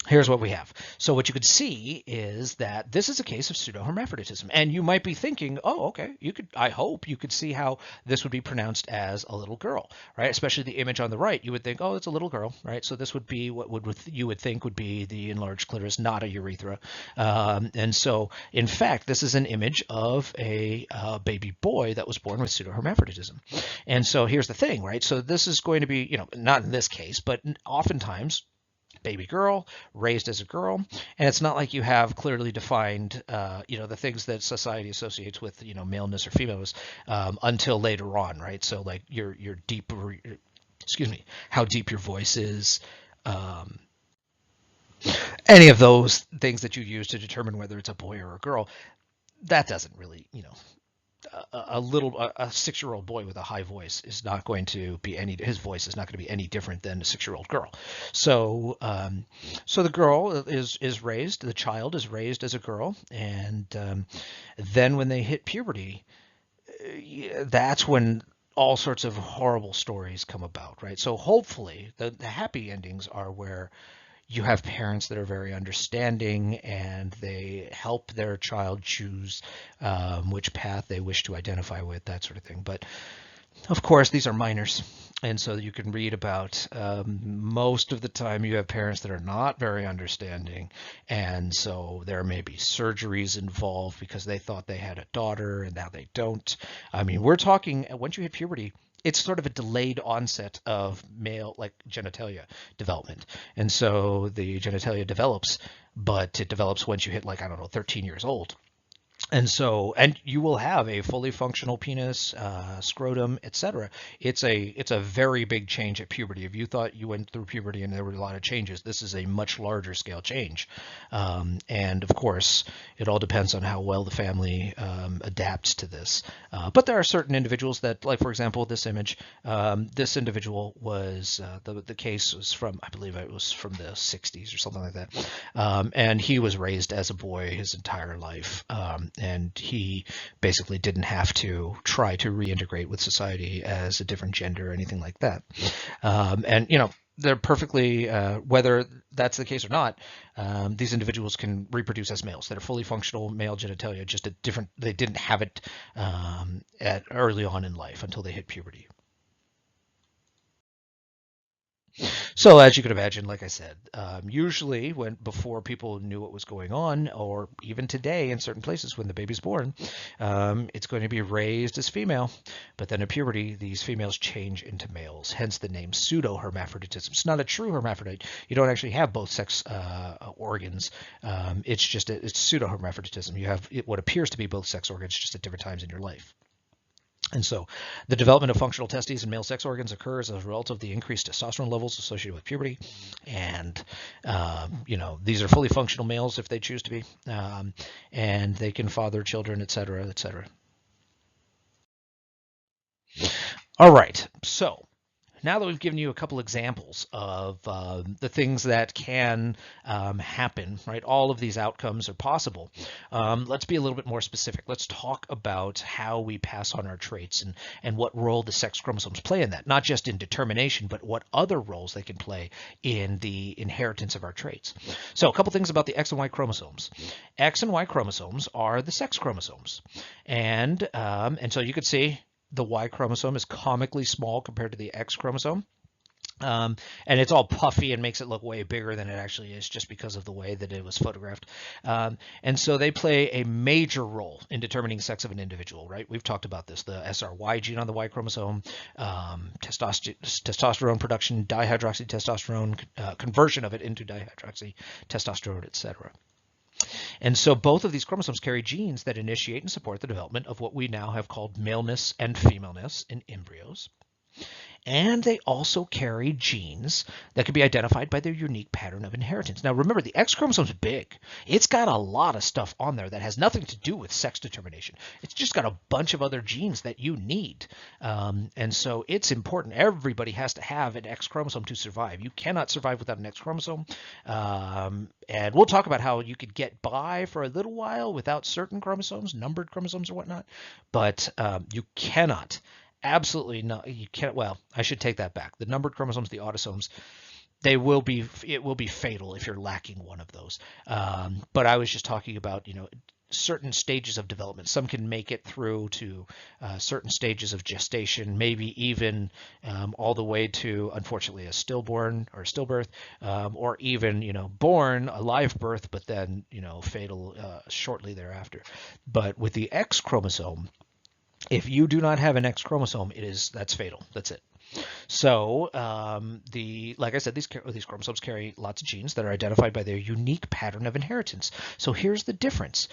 here's what we have. So what you could see is that this is a case of pseudohermaphroditism. And you might be thinking, oh, okay, I hope you could see how this would be pronounced as a little girl, right? Especially the image on the right, you would think, oh, it's a little girl, right? So this would be you would think would be the enlarged clitoris, not a urethra. And so, in fact, this is an image of a baby boy that was born with pseudohermaphroditism. And so here's the thing, right? So this is going to be, not in this case, but oftentimes, baby girl, raised as a girl, and it's not like you have clearly defined, the things that society associates with, maleness or femaleness, until later on, right? So like your deep, excuse me, how deep your voice is, any of those things that you use to determine whether it's a boy or a girl, that doesn't really, a 6-year-old boy with a high voice is not going to be his voice is not going to be any different than a 6-year-old girl. So the girl the child is raised as a girl, and then when they hit puberty, that's when all sorts of horrible stories come about, right? So hopefully the happy endings are where you have parents that are very understanding, and they help their child choose which path they wish to identify with, that sort of thing. But of course, these are minors, and so you can read about, most of the time you have parents that are not very understanding, and so there may be surgeries involved because they thought they had a daughter and now they don't. I mean, we're talking, once you hit puberty, it's sort of a delayed onset of male, like, genitalia development. And so the genitalia develops, but it develops once you hit, like, I don't know, 13 years old. And you will have a fully functional penis, scrotum, etc. It's a very big change at puberty. If you thought you went through puberty and there were a lot of changes, this is a much larger scale change. And of course, it all depends on how well the family adapts to this. But there are certain individuals that, like for example, this image, this individual was the case was from, I believe it was from the 60s or something like that, and he was raised as a boy his entire life. And he basically didn't have to try to reintegrate with society as a different gender or anything like that. And they're perfectly, whether that's the case or not, these individuals can reproduce as males that are fully functional male genitalia, just they didn't have it at early on in life until they hit puberty. So as you can imagine, like I said, usually before people knew what was going on, or even today in certain places when the baby's born, it's going to be raised as female. But then at puberty, these females change into males, hence the name pseudo-hermaphroditism. It's not a true hermaphrodite. You don't actually have both sex organs. It's pseudo-hermaphroditism. You have what appears to be both sex organs, just at different times in your life. And so the development of functional testes and male sex organs occurs as a result of the increased testosterone levels associated with puberty. And, these are fully functional males if they choose to be, and they can father children, et cetera, et cetera. All right. So now that we've given you a couple examples of the things that can happen, right? All of these outcomes are possible. Let's be a little bit more specific. Let's talk about how we pass on our traits and what role the sex chromosomes play in that, not just in determination, but what other roles they can play in the inheritance of our traits. So a couple things about the X and Y chromosomes. X and Y chromosomes are the sex chromosomes. And so you could see the Y chromosome is comically small compared to the X chromosome. And it's all puffy and makes it look way bigger than it actually is just because of the way that it was photographed. And so they play a major role in determining the sex of an individual, right? We've talked about this, the SRY gene on the Y chromosome, testosterone production, dihydroxytestosterone, conversion of it into dihydroxytestosterone, etc. And so both of these chromosomes carry genes that initiate and support the development of what we now have called maleness and femaleness in embryos. And they also carry genes that can be identified by their unique pattern of inheritance. Now, remember, the X chromosome is big. It's got a lot of stuff on there that has nothing to do with sex determination. It's just got a bunch of other genes that you need. And so it's important. Everybody has to have an X chromosome to survive. You cannot survive without an X chromosome. And we'll talk about how you could get by for a little while without certain chromosomes, numbered chromosomes or whatnot. But you cannot. Absolutely not. You can't. Well, I should take that back. The numbered chromosomes, the autosomes, it will be fatal if you're lacking one of those. But I was just talking about, certain stages of development. Some can make it through to certain stages of gestation, maybe even all the way to, unfortunately, a stillborn or stillbirth, or even, born, a live birth, but then, fatal shortly thereafter. But with the X chromosome, if you do not have an X chromosome, that's fatal. That's it. So like I said, these chromosomes carry lots of genes that are identified by their unique pattern of inheritance. So here's the difference.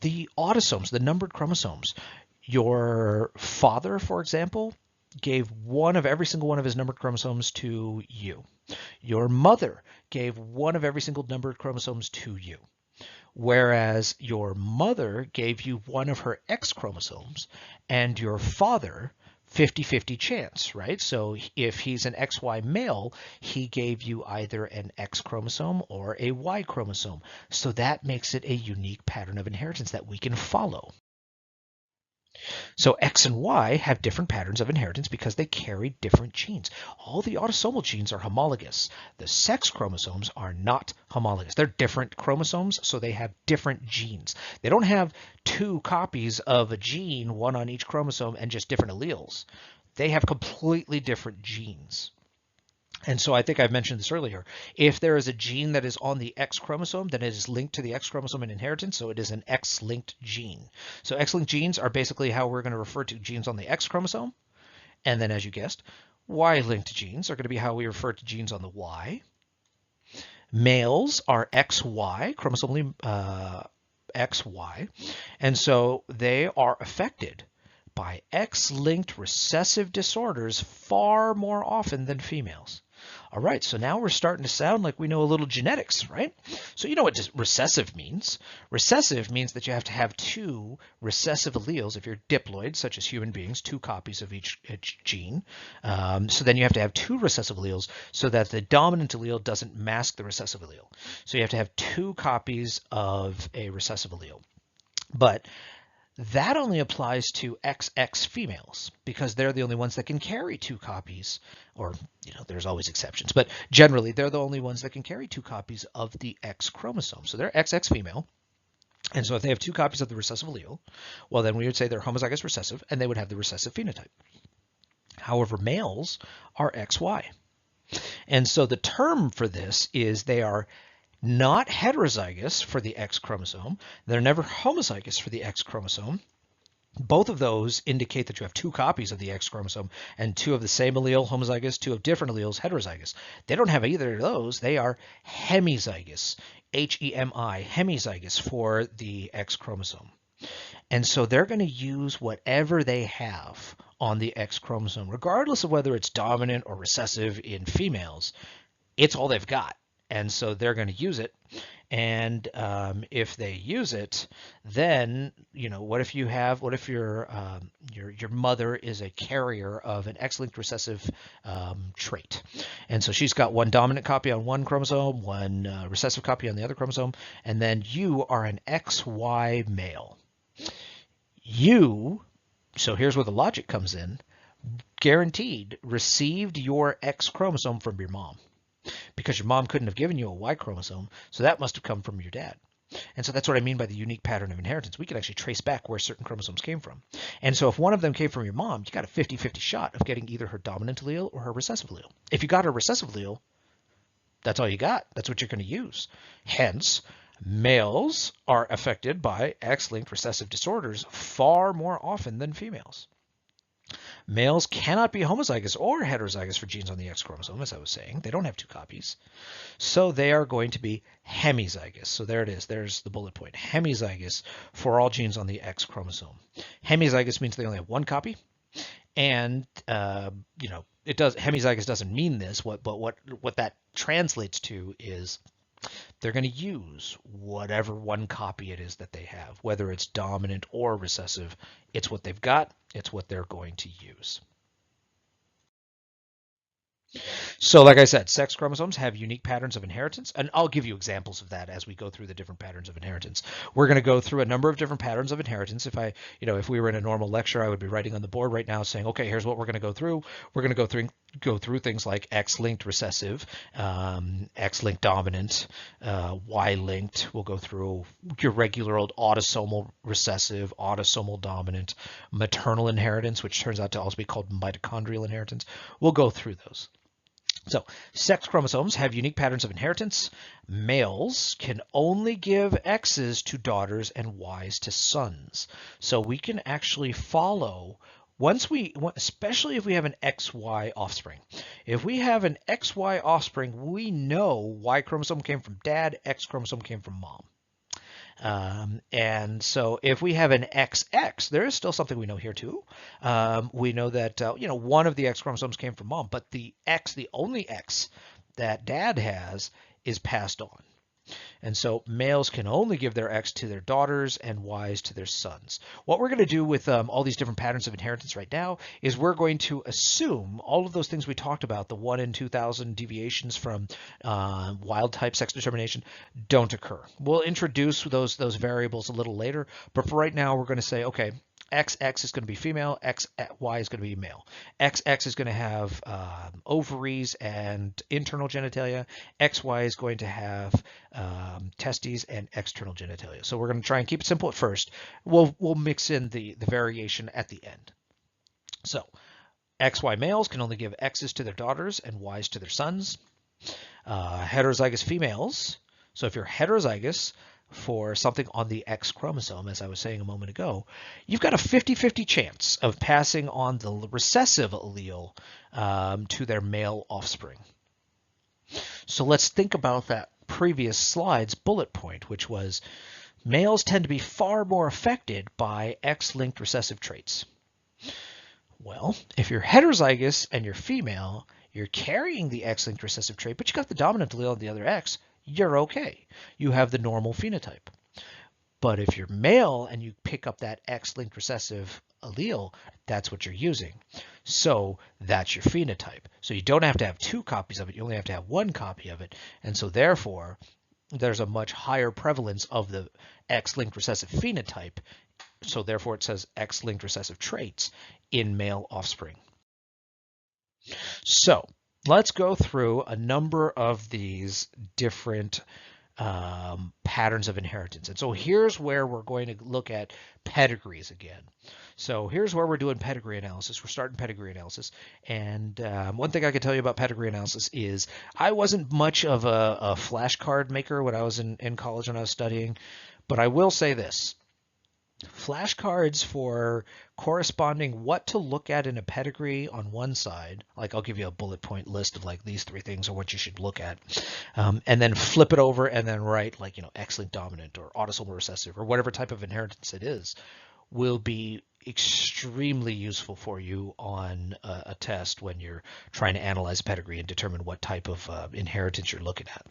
The autosomes, the numbered chromosomes, your father, for example, gave every single one of his numbered chromosomes to you. Your mother gave one of every single numbered chromosomes to you. Whereas your mother gave you one of her X chromosomes and your father 50-50 chance, right? So if he's an XY male, he gave you either an X chromosome or a Y chromosome. So that makes it a unique pattern of inheritance that we can follow. So X and Y have different patterns of inheritance because they carry different genes. All the autosomal genes are homologous. The sex chromosomes are not homologous. They're different chromosomes, so they have different genes. They don't have two copies of a gene, one on each chromosome, and just different alleles. They have completely different genes. And so I think I've mentioned this earlier. If there is a gene that is on the X chromosome, then it is linked to the X chromosome in inheritance, so it is an X-linked gene. So X-linked genes are basically how we're going to refer to genes on the X chromosome. And then, as you guessed, Y-linked genes are going to be how we refer to genes on the Y. Males are XY, chromosomally XY. And so they are affected by X-linked recessive disorders far more often than females. All right, so now we're starting to sound like we know a little genetics, right? So you know what recessive means. Recessive means that you have to have two recessive alleles if you're diploid, such as human beings, two copies of each gene. So then you have to have two recessive alleles so that the dominant allele doesn't mask the recessive allele. So you have to have two copies of a recessive allele. But that only applies to XX females because they're the only ones that can carry two copies, or, there's always exceptions, but generally they're the only ones that can carry two copies of the X chromosome. So they're XX female. And so if they have two copies of the recessive allele, well, then we would say they're homozygous recessive and they would have the recessive phenotype. However, males are XY. And so the term for this is they are not heterozygous for the X chromosome. They're never homozygous for the X chromosome. Both of those indicate that you have two copies of the X chromosome and two of the same allele homozygous, two of different alleles heterozygous. They don't have either of those. They are hemizygous, H-E-M-I, hemizygous for the X chromosome. And so they're going to use whatever they have on the X chromosome, regardless of whether it's dominant or recessive in females. It's all they've got. And so they're going to use it. And if they use it, then, what if your mother is a carrier of an X-linked recessive trait? And so she's got one dominant copy on one chromosome, one recessive copy on the other chromosome, and then you are an XY male. So here's where the logic comes in, guaranteed received your X chromosome from your mom. Because your mom couldn't have given you a Y chromosome, so that must have come from your dad. And so that's what I mean by the unique pattern of inheritance. We can actually trace back where certain chromosomes came from. And so if one of them came from your mom, you got a 50-50 shot of getting either her dominant allele or her recessive allele. If you got her recessive allele, that's all you got. That's what you're going to use. Hence, males are affected by X-linked recessive disorders far more often than females. Males cannot be homozygous or heterozygous for genes on the X chromosome, as I was saying. They don't have two copies. So they are going to be hemizygous. So there it is. There's the bullet point. Hemizygous for all genes on the X chromosome. Hemizygous means they only have one copy. And, it does, hemizygous doesn't mean this, but what that translates to is they're going to use whatever one copy it is that they have, whether it's dominant or recessive. It's what they've got. It's what they're going to use. So like I said, sex chromosomes have unique patterns of inheritance, and I'll give you examples of that as we go through the different patterns of inheritance. We're going to go through a number of different patterns of inheritance. If we were in a normal lecture, I would be writing on the board right now saying, okay, here's what we're going to go through. We're going to go through things like X-linked recessive, X-linked dominant, Y-linked. We'll go through your regular old autosomal recessive, autosomal dominant, maternal inheritance, which turns out to also be called mitochondrial inheritance. We'll go through those. So sex chromosomes have unique patterns of inheritance. Males can only give X's to daughters and Y's to sons. So we can actually follow, especially if we have an XY offspring. If we have an XY offspring, we know Y chromosome came from dad, X chromosome came from mom. And so if we have an XX, there is still something we know here too. We know that, one of the X chromosomes came from mom, but the only X that dad has is passed on. And so males can only give their X to their daughters and Ys to their sons. What we're going to do with all these different patterns of inheritance right now is we're going to assume all of those things we talked about, the 1 in 2,000 deviations from wild type sex determination, don't occur. We'll introduce those variables a little later, but for right now we're going to say, okay, XX is going to be female, XY is going to be male. XX is going to have ovaries and internal genitalia. XY is going to have testes and external genitalia. So we're going to try and keep it simple at first. We'll mix in the variation at the end. So XY males can only give X's to their daughters and Y's to their sons. Heterozygous females. So if you're heterozygous for something on the X chromosome, as I was saying a moment ago, you've got a 50-50 chance of passing on the recessive allele to their male offspring. So let's think about that previous slide's bullet point, which was males tend to be far more affected by X-linked recessive traits. Well, if you're heterozygous and you're female, you're carrying the X-linked recessive trait, but you got the dominant allele of the other X, you're okay. You have the normal phenotype. But if you're male and you pick up that X-linked recessive allele, that's what you're using. So that's your phenotype. So you don't have to have two copies of it. You only have to have one copy of it. And so therefore, there's a much higher prevalence of the X-linked recessive phenotype. So therefore, it says X-linked recessive traits in male offspring. So let's go through a number of these different patterns of inheritance. And so here's where we're going to look at pedigrees again. So here's where we're doing pedigree analysis. We're starting pedigree analysis. And one thing I can tell you about pedigree analysis is I wasn't much of a flashcard maker when I was in college when I was studying, but I will say this. Flashcards for corresponding what to look at in a pedigree on one side, like I'll give you a bullet point list of like these three things are what you should look at, and then flip it over and then write like, X-linked dominant or autosomal recessive or whatever type of inheritance it is, will be extremely useful for you on a test when you're trying to analyze a pedigree and determine what type of inheritance you're looking at.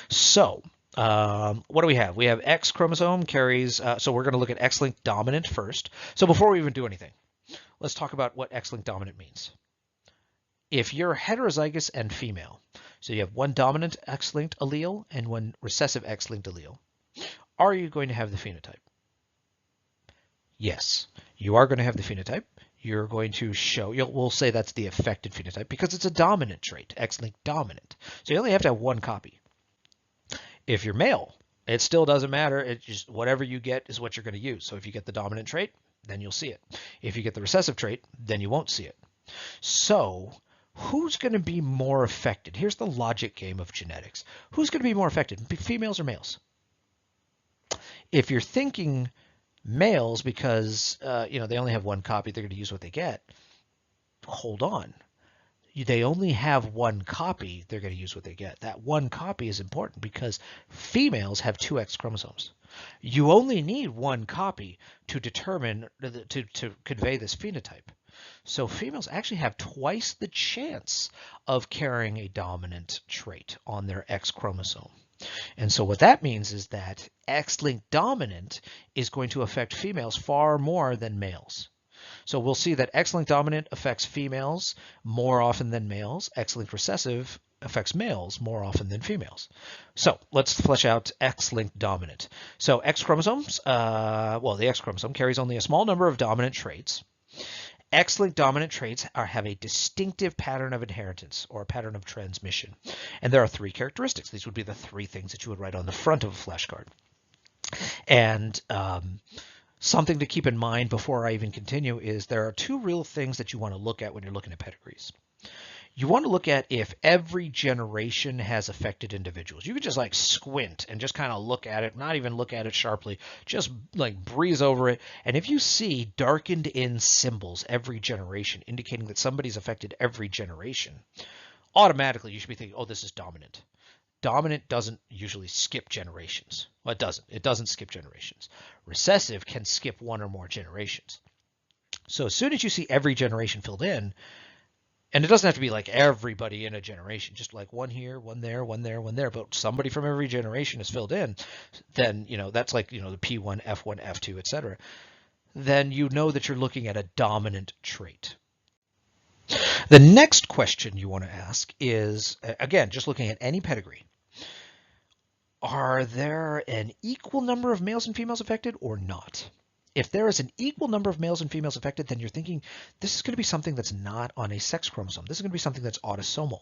So what do we have? We have X chromosome carries, so we're going to look at X-linked dominant first. So before we even do anything, let's talk about what X-linked dominant means. If you're heterozygous and female, so you have one dominant X-linked allele and one recessive X-linked allele, are you going to have the phenotype? Yes, you are going to have the phenotype. You're going to show, we'll say that's the affected phenotype because it's a dominant trait, X-linked dominant. So you only have to have one copy. If you're male, It still doesn't matter. It just whatever you get is what you're going to use. So if you get the dominant trait, then you'll see it. If you get the recessive trait, then you won't see it. So who's going to be more affected? Here's the logic game of genetics. Who's going to be more affected, females or males? If you're thinking males because they only have one copy, they're going to use what they get. Hold on. They only have one copy, they're going to use what they get. That one copy is important because females have two X chromosomes. You only need one copy to determine, to convey this phenotype. So females actually have twice the chance of carrying a dominant trait on their X chromosome. And so what that means is that X-linked dominant is going to affect females far more than males. So we'll see that X-linked dominant affects females more often than males. X-linked recessive affects males more often than females. So let's flesh out X-linked dominant. So X chromosomes, the X chromosome carries only a small number of dominant traits. X-linked dominant traits have a distinctive pattern of inheritance or a pattern of transmission. And there are three characteristics. These would be the three things that you would write on the front of a flashcard. And something to keep in mind before I even continue is there are two real things that you want to look at when you're looking at pedigrees. You want to look at if every generation has affected individuals. You could just like squint and just kind of look at it, not even look at it sharply, just like breeze over it. And if you see darkened in symbols every generation, indicating that somebody's affected every generation, automatically you should be thinking, oh, this is dominant. Dominant doesn't usually skip generations. Well, it doesn't. It doesn't skip generations. Recessive can skip one or more generations. So as soon as you see every generation filled in, and it doesn't have to be like everybody in a generation, just like one here, one there, one there, one there, but somebody from every generation is filled in, then, that's like, the P1, F1, F2, etc. Then you know that you're looking at a dominant trait. The next question you want to ask is, again, just looking at any pedigree, are there an equal number of males and females affected or not? If there is an equal number of males and females affected, then you're thinking this is going to be something that's not on a sex chromosome. This is going to be something that's autosomal.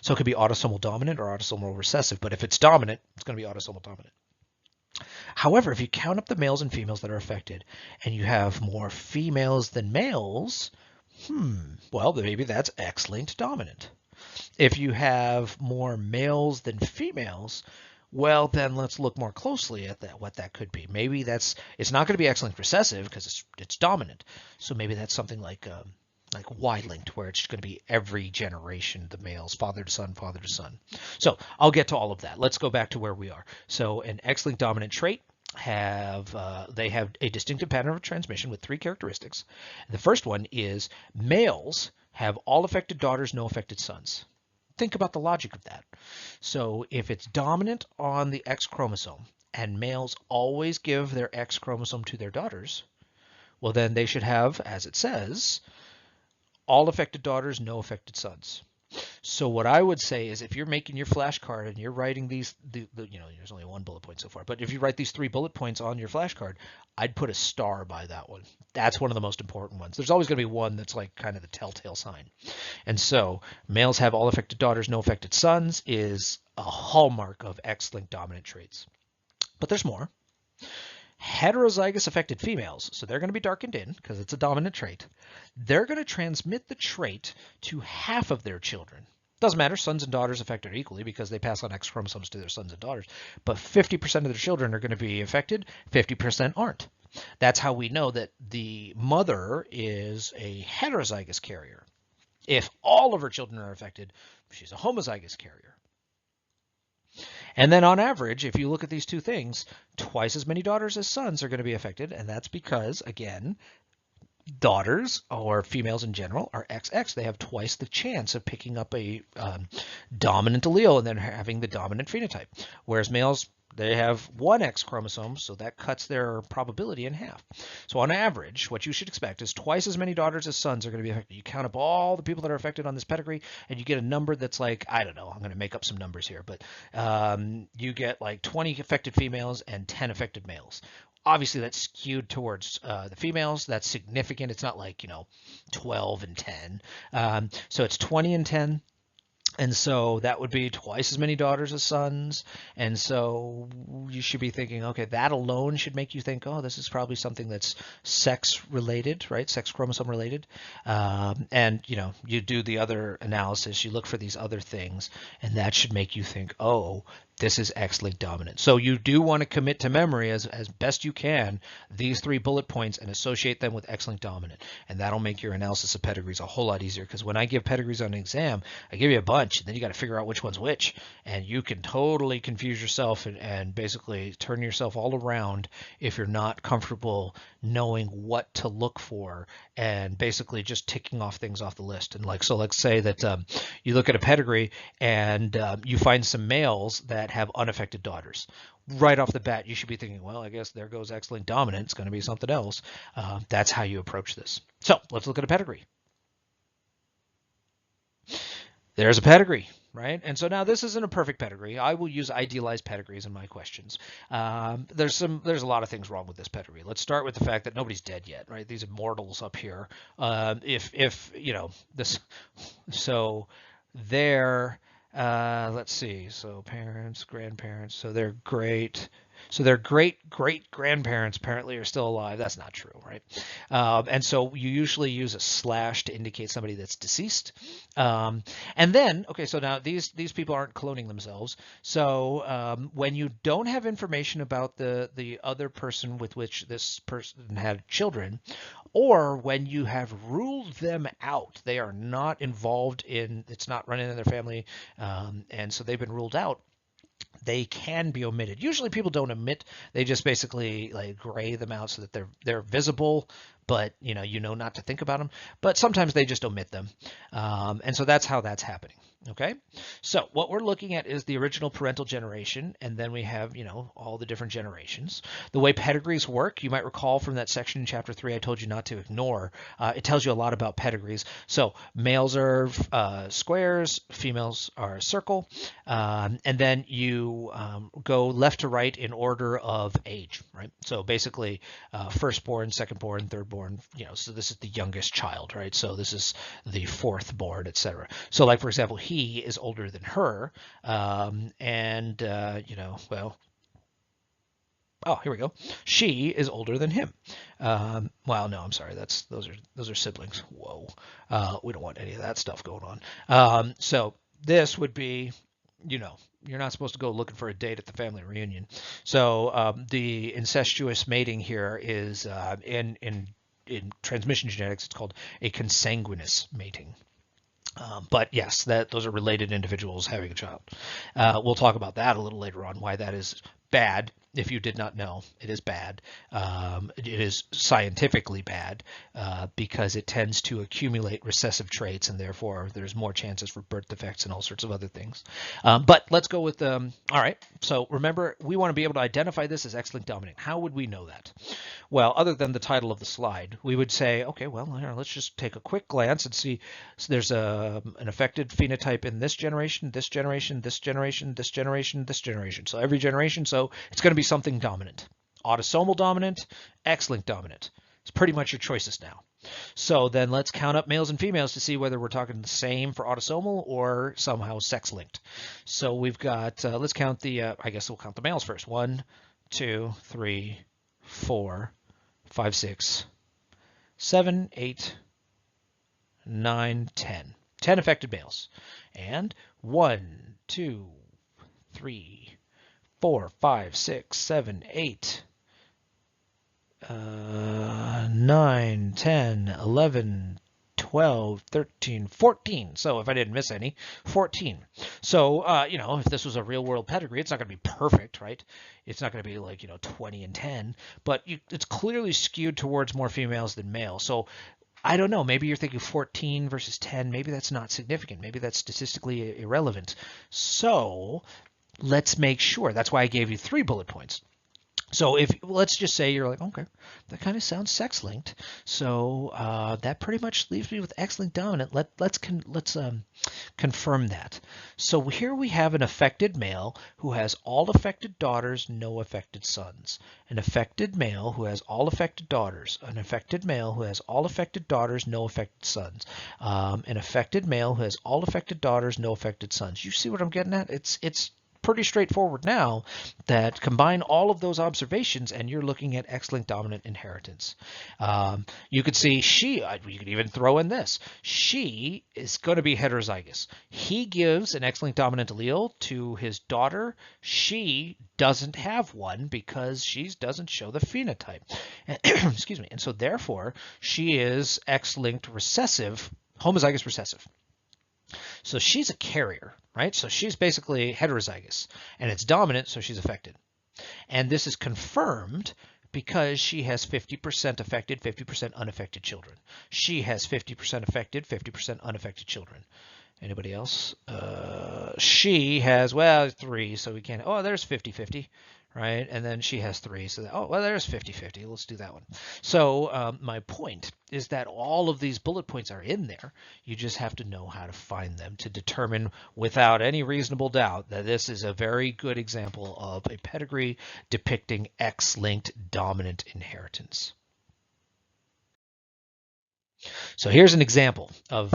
So it could be autosomal dominant or autosomal recessive, but if it's dominant, it's going to be autosomal dominant. However, if you count up the males and females that are affected and you have more females than males, well, maybe that's X-linked dominant. If you have more males than females, well, then let's look more closely at what that could be. Maybe it's not going to be X-linked recessive because it's dominant. So maybe that's something like Y-linked, where it's going to be every generation, the males, father to son, father to son. So I'll get to all of that. Let's go back to where we are. So an X-linked dominant trait they have a distinctive pattern of transmission with three characteristics. The first one is males have all affected daughters, no affected sons. Think about the logic of that. So if it's dominant on the X chromosome and males always give their X chromosome to their daughters, well, then they should have, as it says, all affected daughters, no affected sons. So what I would say is if you're making your flashcard and you're writing these, there's only one bullet point so far, but if you write these 3 bullet points on your flashcard, I'd put a star by that one. That's one of the most important ones. There's always going to be one that's like kind of the telltale sign. And so males have all affected daughters, no affected sons is a hallmark of X-linked dominant traits. But there's more. Heterozygous affected females, so they're going to be darkened in because it's a dominant trait. They're going to transmit the trait to half of their children. Doesn't matter, sons and daughters affected equally because they pass on X chromosomes to their sons and daughters. But 50% of their children are going to be affected, 50% aren't. That's how we know that the mother is a heterozygous carrier. If all of her children are affected, she's a homozygous carrier. And then on average, if you look at these two things, twice as many daughters as sons are going to be affected. And that's because, again, daughters, or females in general, are XX. They have twice the chance of picking up a dominant allele and then having the dominant phenotype. Whereas males, they have one X chromosome, so that cuts their probability in half. So on average, what you should expect is twice as many daughters as sons are going to be affected. You count up all the people that are affected on this pedigree, and you get a number that's like, I don't know, I'm going to make up some numbers here, but you get like 20 affected females and 10 affected males. Obviously, that's skewed towards the females. That's significant. It's not like, 12 and 10. So it's 20 and 10. And so that would be twice as many daughters as sons. And so you should be thinking, okay, that alone should make you think, oh, this is probably something that's sex related, right? Sex chromosome related. And, you know, you do the other analysis, you look for these other things, and that should make you think, oh, this is X-linked dominant. So you do want to commit to memory as best you can these 3 bullet points and associate them with X-linked dominant. And that'll make your analysis of pedigrees a whole lot easier, because when I give pedigrees on an exam, I give you a bunch, and then you got to figure out which one's which. And you can totally confuse yourself and basically turn yourself all around if you're not comfortable knowing what to look for and basically just ticking off things off the list. And like, so let's say that you look at a pedigree and you find some males that have unaffected daughters. Right off the bat, you should be thinking, well, I guess there goes X-linked dominant. It's going to be something else. That's how you approach this. So let's look at a pedigree. There's a pedigree, right? And so now this isn't a perfect pedigree. I will use idealized pedigrees in my questions. There's a lot of things wrong with this pedigree. Let's start with the fact that nobody's dead yet, right? These immortals up here. If you know this, so they're let's see. So parents, grandparents. So they're great. So their great-great-grandparents apparently are still alive. That's not true, right? And so you usually use a slash to indicate somebody that's deceased. And then, okay, so now these people aren't cloning themselves. So when you don't have information about the other person with which this person had children, or when you have ruled them out, they are not involved in, it's not running in their family, and so they've been ruled out, they can be omitted. Usually people don't omit, they just basically like gray them out so that they're visible, but you know not to think about them. But sometimes they just omit them. And so that's how that's happening. Okay, so what we're looking at is the original parental generation, and then we have, you know, all the different generations. The way pedigrees work, you might recall from that section in chapter 3 I told you not to ignore. It tells you a lot about pedigrees. So males are squares, females are a circle, and then you go left to right in order of age, right? So basically firstborn, secondborn, thirdborn, you know, so this is the youngest child, right? So this is the fourth born, etc. So like, for example, he is older than her, and you know, well, oh, here we go. She is older than him. Well, no, I'm sorry. Those are siblings. Whoa, we don't want any of that stuff going on. So this would be, you know, you're not supposed to go looking for a date at the family reunion. So the incestuous mating here is in transmission genetics, it's called a consanguineous mating. But yes, those are related individuals having a child. We'll talk about that a little later on, why that is bad. If you did not know, it is bad. It is scientifically bad because it tends to accumulate recessive traits, and therefore there's more chances for birth defects and all sorts of other things. But let's go with, all right, so remember, we want to be able to identify this as X-linked dominant. How would we know that? Well, other than the title of the slide, we would say, okay, well, here, let's just take a quick glance and see. So there's an affected phenotype in this generation, this generation, this generation, this generation, this generation. So every generation, so it's going to be something dominant. Autosomal dominant, X-linked dominant. It's pretty much your choices now. So then let's count up males and females to see whether we're talking the same for autosomal or somehow sex-linked. So we've got, let's count the, I guess we'll count the males first. 1, 2, 3, 4, 5, 6, 7, 8, 9, 10. 10 affected males. And 1, 2, 3, 4, 5, 6, 7, 8, 9, 10, 11, 12, 13, 14. So if I didn't miss any, 14. So, you know, if this was a real world pedigree, it's not going to be perfect, right? It's not going to be like, you know, 20 and 10, but it's clearly skewed towards more females than males. So I don't know, maybe you're thinking 14 versus 10. Maybe that's not significant. Maybe that's statistically irrelevant. So let's make sure. That's why I gave you 3 bullet points. So if let's just say you're like, okay, that kind of sounds sex linked, so that pretty much leaves me with X-linked dominant. Let's confirm that. So here we have an affected male who has all affected daughters, no affected sons. An affected male who has all affected daughters. An affected male who has all affected daughters, no affected sons. An affected male who has all affected daughters, no affected sons. You see what I'm getting at? It's pretty straightforward now that combine all of those observations and you're looking at X-linked dominant inheritance. You could see you could even throw in this. She is going to be heterozygous. He gives an X-linked dominant allele to his daughter. She doesn't have one because she doesn't show the phenotype. Excuse me. And so therefore, she is X-linked recessive, homozygous recessive. So she's a carrier, right? So she's basically heterozygous, and it's dominant, so she's affected. And this is confirmed because she has 50% affected, 50% unaffected children. She has 50% affected, 50% unaffected children. Anybody else? She has, well, 3, so we can't, oh, there's 50-50, right? And then she has 3, so, oh, well, there's 50-50. Let's do that one. So my point is that all of these bullet points are in there. You just have to know how to find them to determine without any reasonable doubt that this is a very good example of a pedigree depicting X-linked dominant inheritance. So here's an example of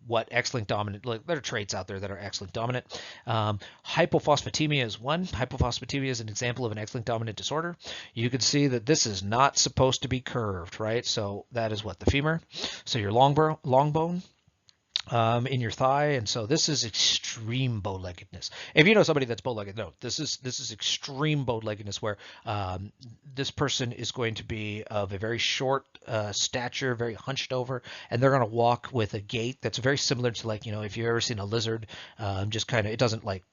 what X-linked dominant. Like, there are traits out there that are X-linked dominant. Hypophosphatemia is one. Hypophosphatemia is an example of an X-linked dominant disorder. You can see that this is not supposed to be curved, right? So that is what the femur. So your long bone in your thigh, and so this is extreme bow-leggedness. If you know somebody that's bow-legged, no, this is extreme bow-leggedness where this person is going to be of a very short stature, very hunched over, and they're going to walk with a gait that's very similar to, like, if you've ever seen a lizard, just kind of, it doesn't like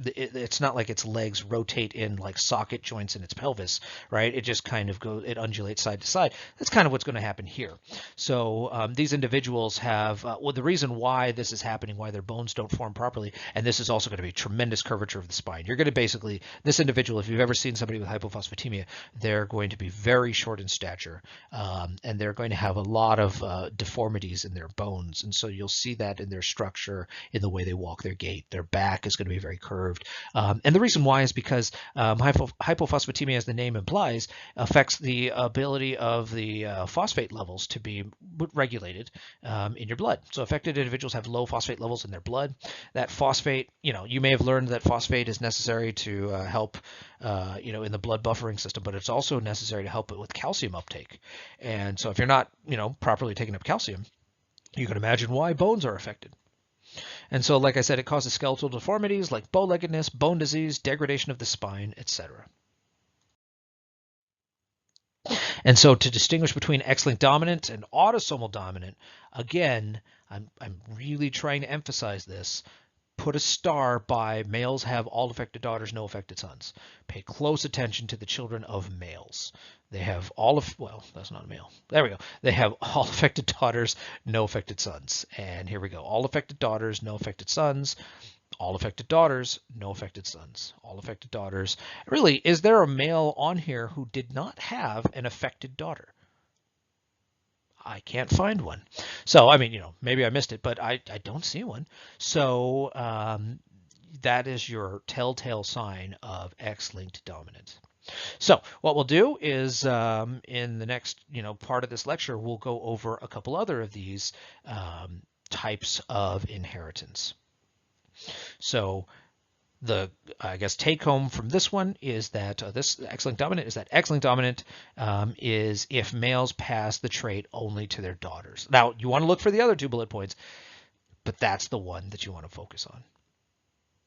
it's not like its legs rotate in like socket joints in its pelvis, right? It just kind of it undulates side to side. That's kind of what's going to happen here. So these individuals have, well, the reason why this is happening, why their bones don't form properly, and this is also going to be tremendous curvature of the spine. You're going to basically, this individual, if you've ever seen somebody with hypophosphatemia, they're going to be very short in stature, and they're going to have a lot of deformities in their bones. And so you'll see that in their structure, in the way they walk, their gait. Their back is going to be very curved. And the reason why is because hypophosphatemia, as the name implies, affects the ability of the phosphate levels to be regulated in your blood. So affected individuals have low phosphate levels in their blood. That phosphate, you may have learned that phosphate is necessary to help, in the blood buffering system, but it's also necessary to help it with calcium uptake. And so if you're not, properly taking up calcium, you can imagine why bones are affected. And so, like I said, it causes skeletal deformities like bow-leggedness, bone disease, degradation of the spine, etc. And so to distinguish between X-linked dominant and autosomal dominant, again, I'm really trying to emphasize this. Put a star by males have all affected daughters, no affected sons. Pay close attention to the children of males. They have well, that's not a male. There we go. They have all affected daughters, no affected sons. And here we go. All affected daughters, no affected sons. All affected daughters, no affected sons. All affected daughters. Really, is there a male on here who did not have an affected daughter? I can't find one. So, I mean, maybe I missed it, but I don't see one. So that is your telltale sign of X-linked dominant. So what we'll do is in the next part of this lecture, we'll go over a couple other of these types of inheritance. So the, I guess, take home from this one is that this X-linked dominant is that X-linked dominant is if males pass the trait only to their daughters. Now, you want to look for the other 2 bullet points, but that's the one that you want to focus on.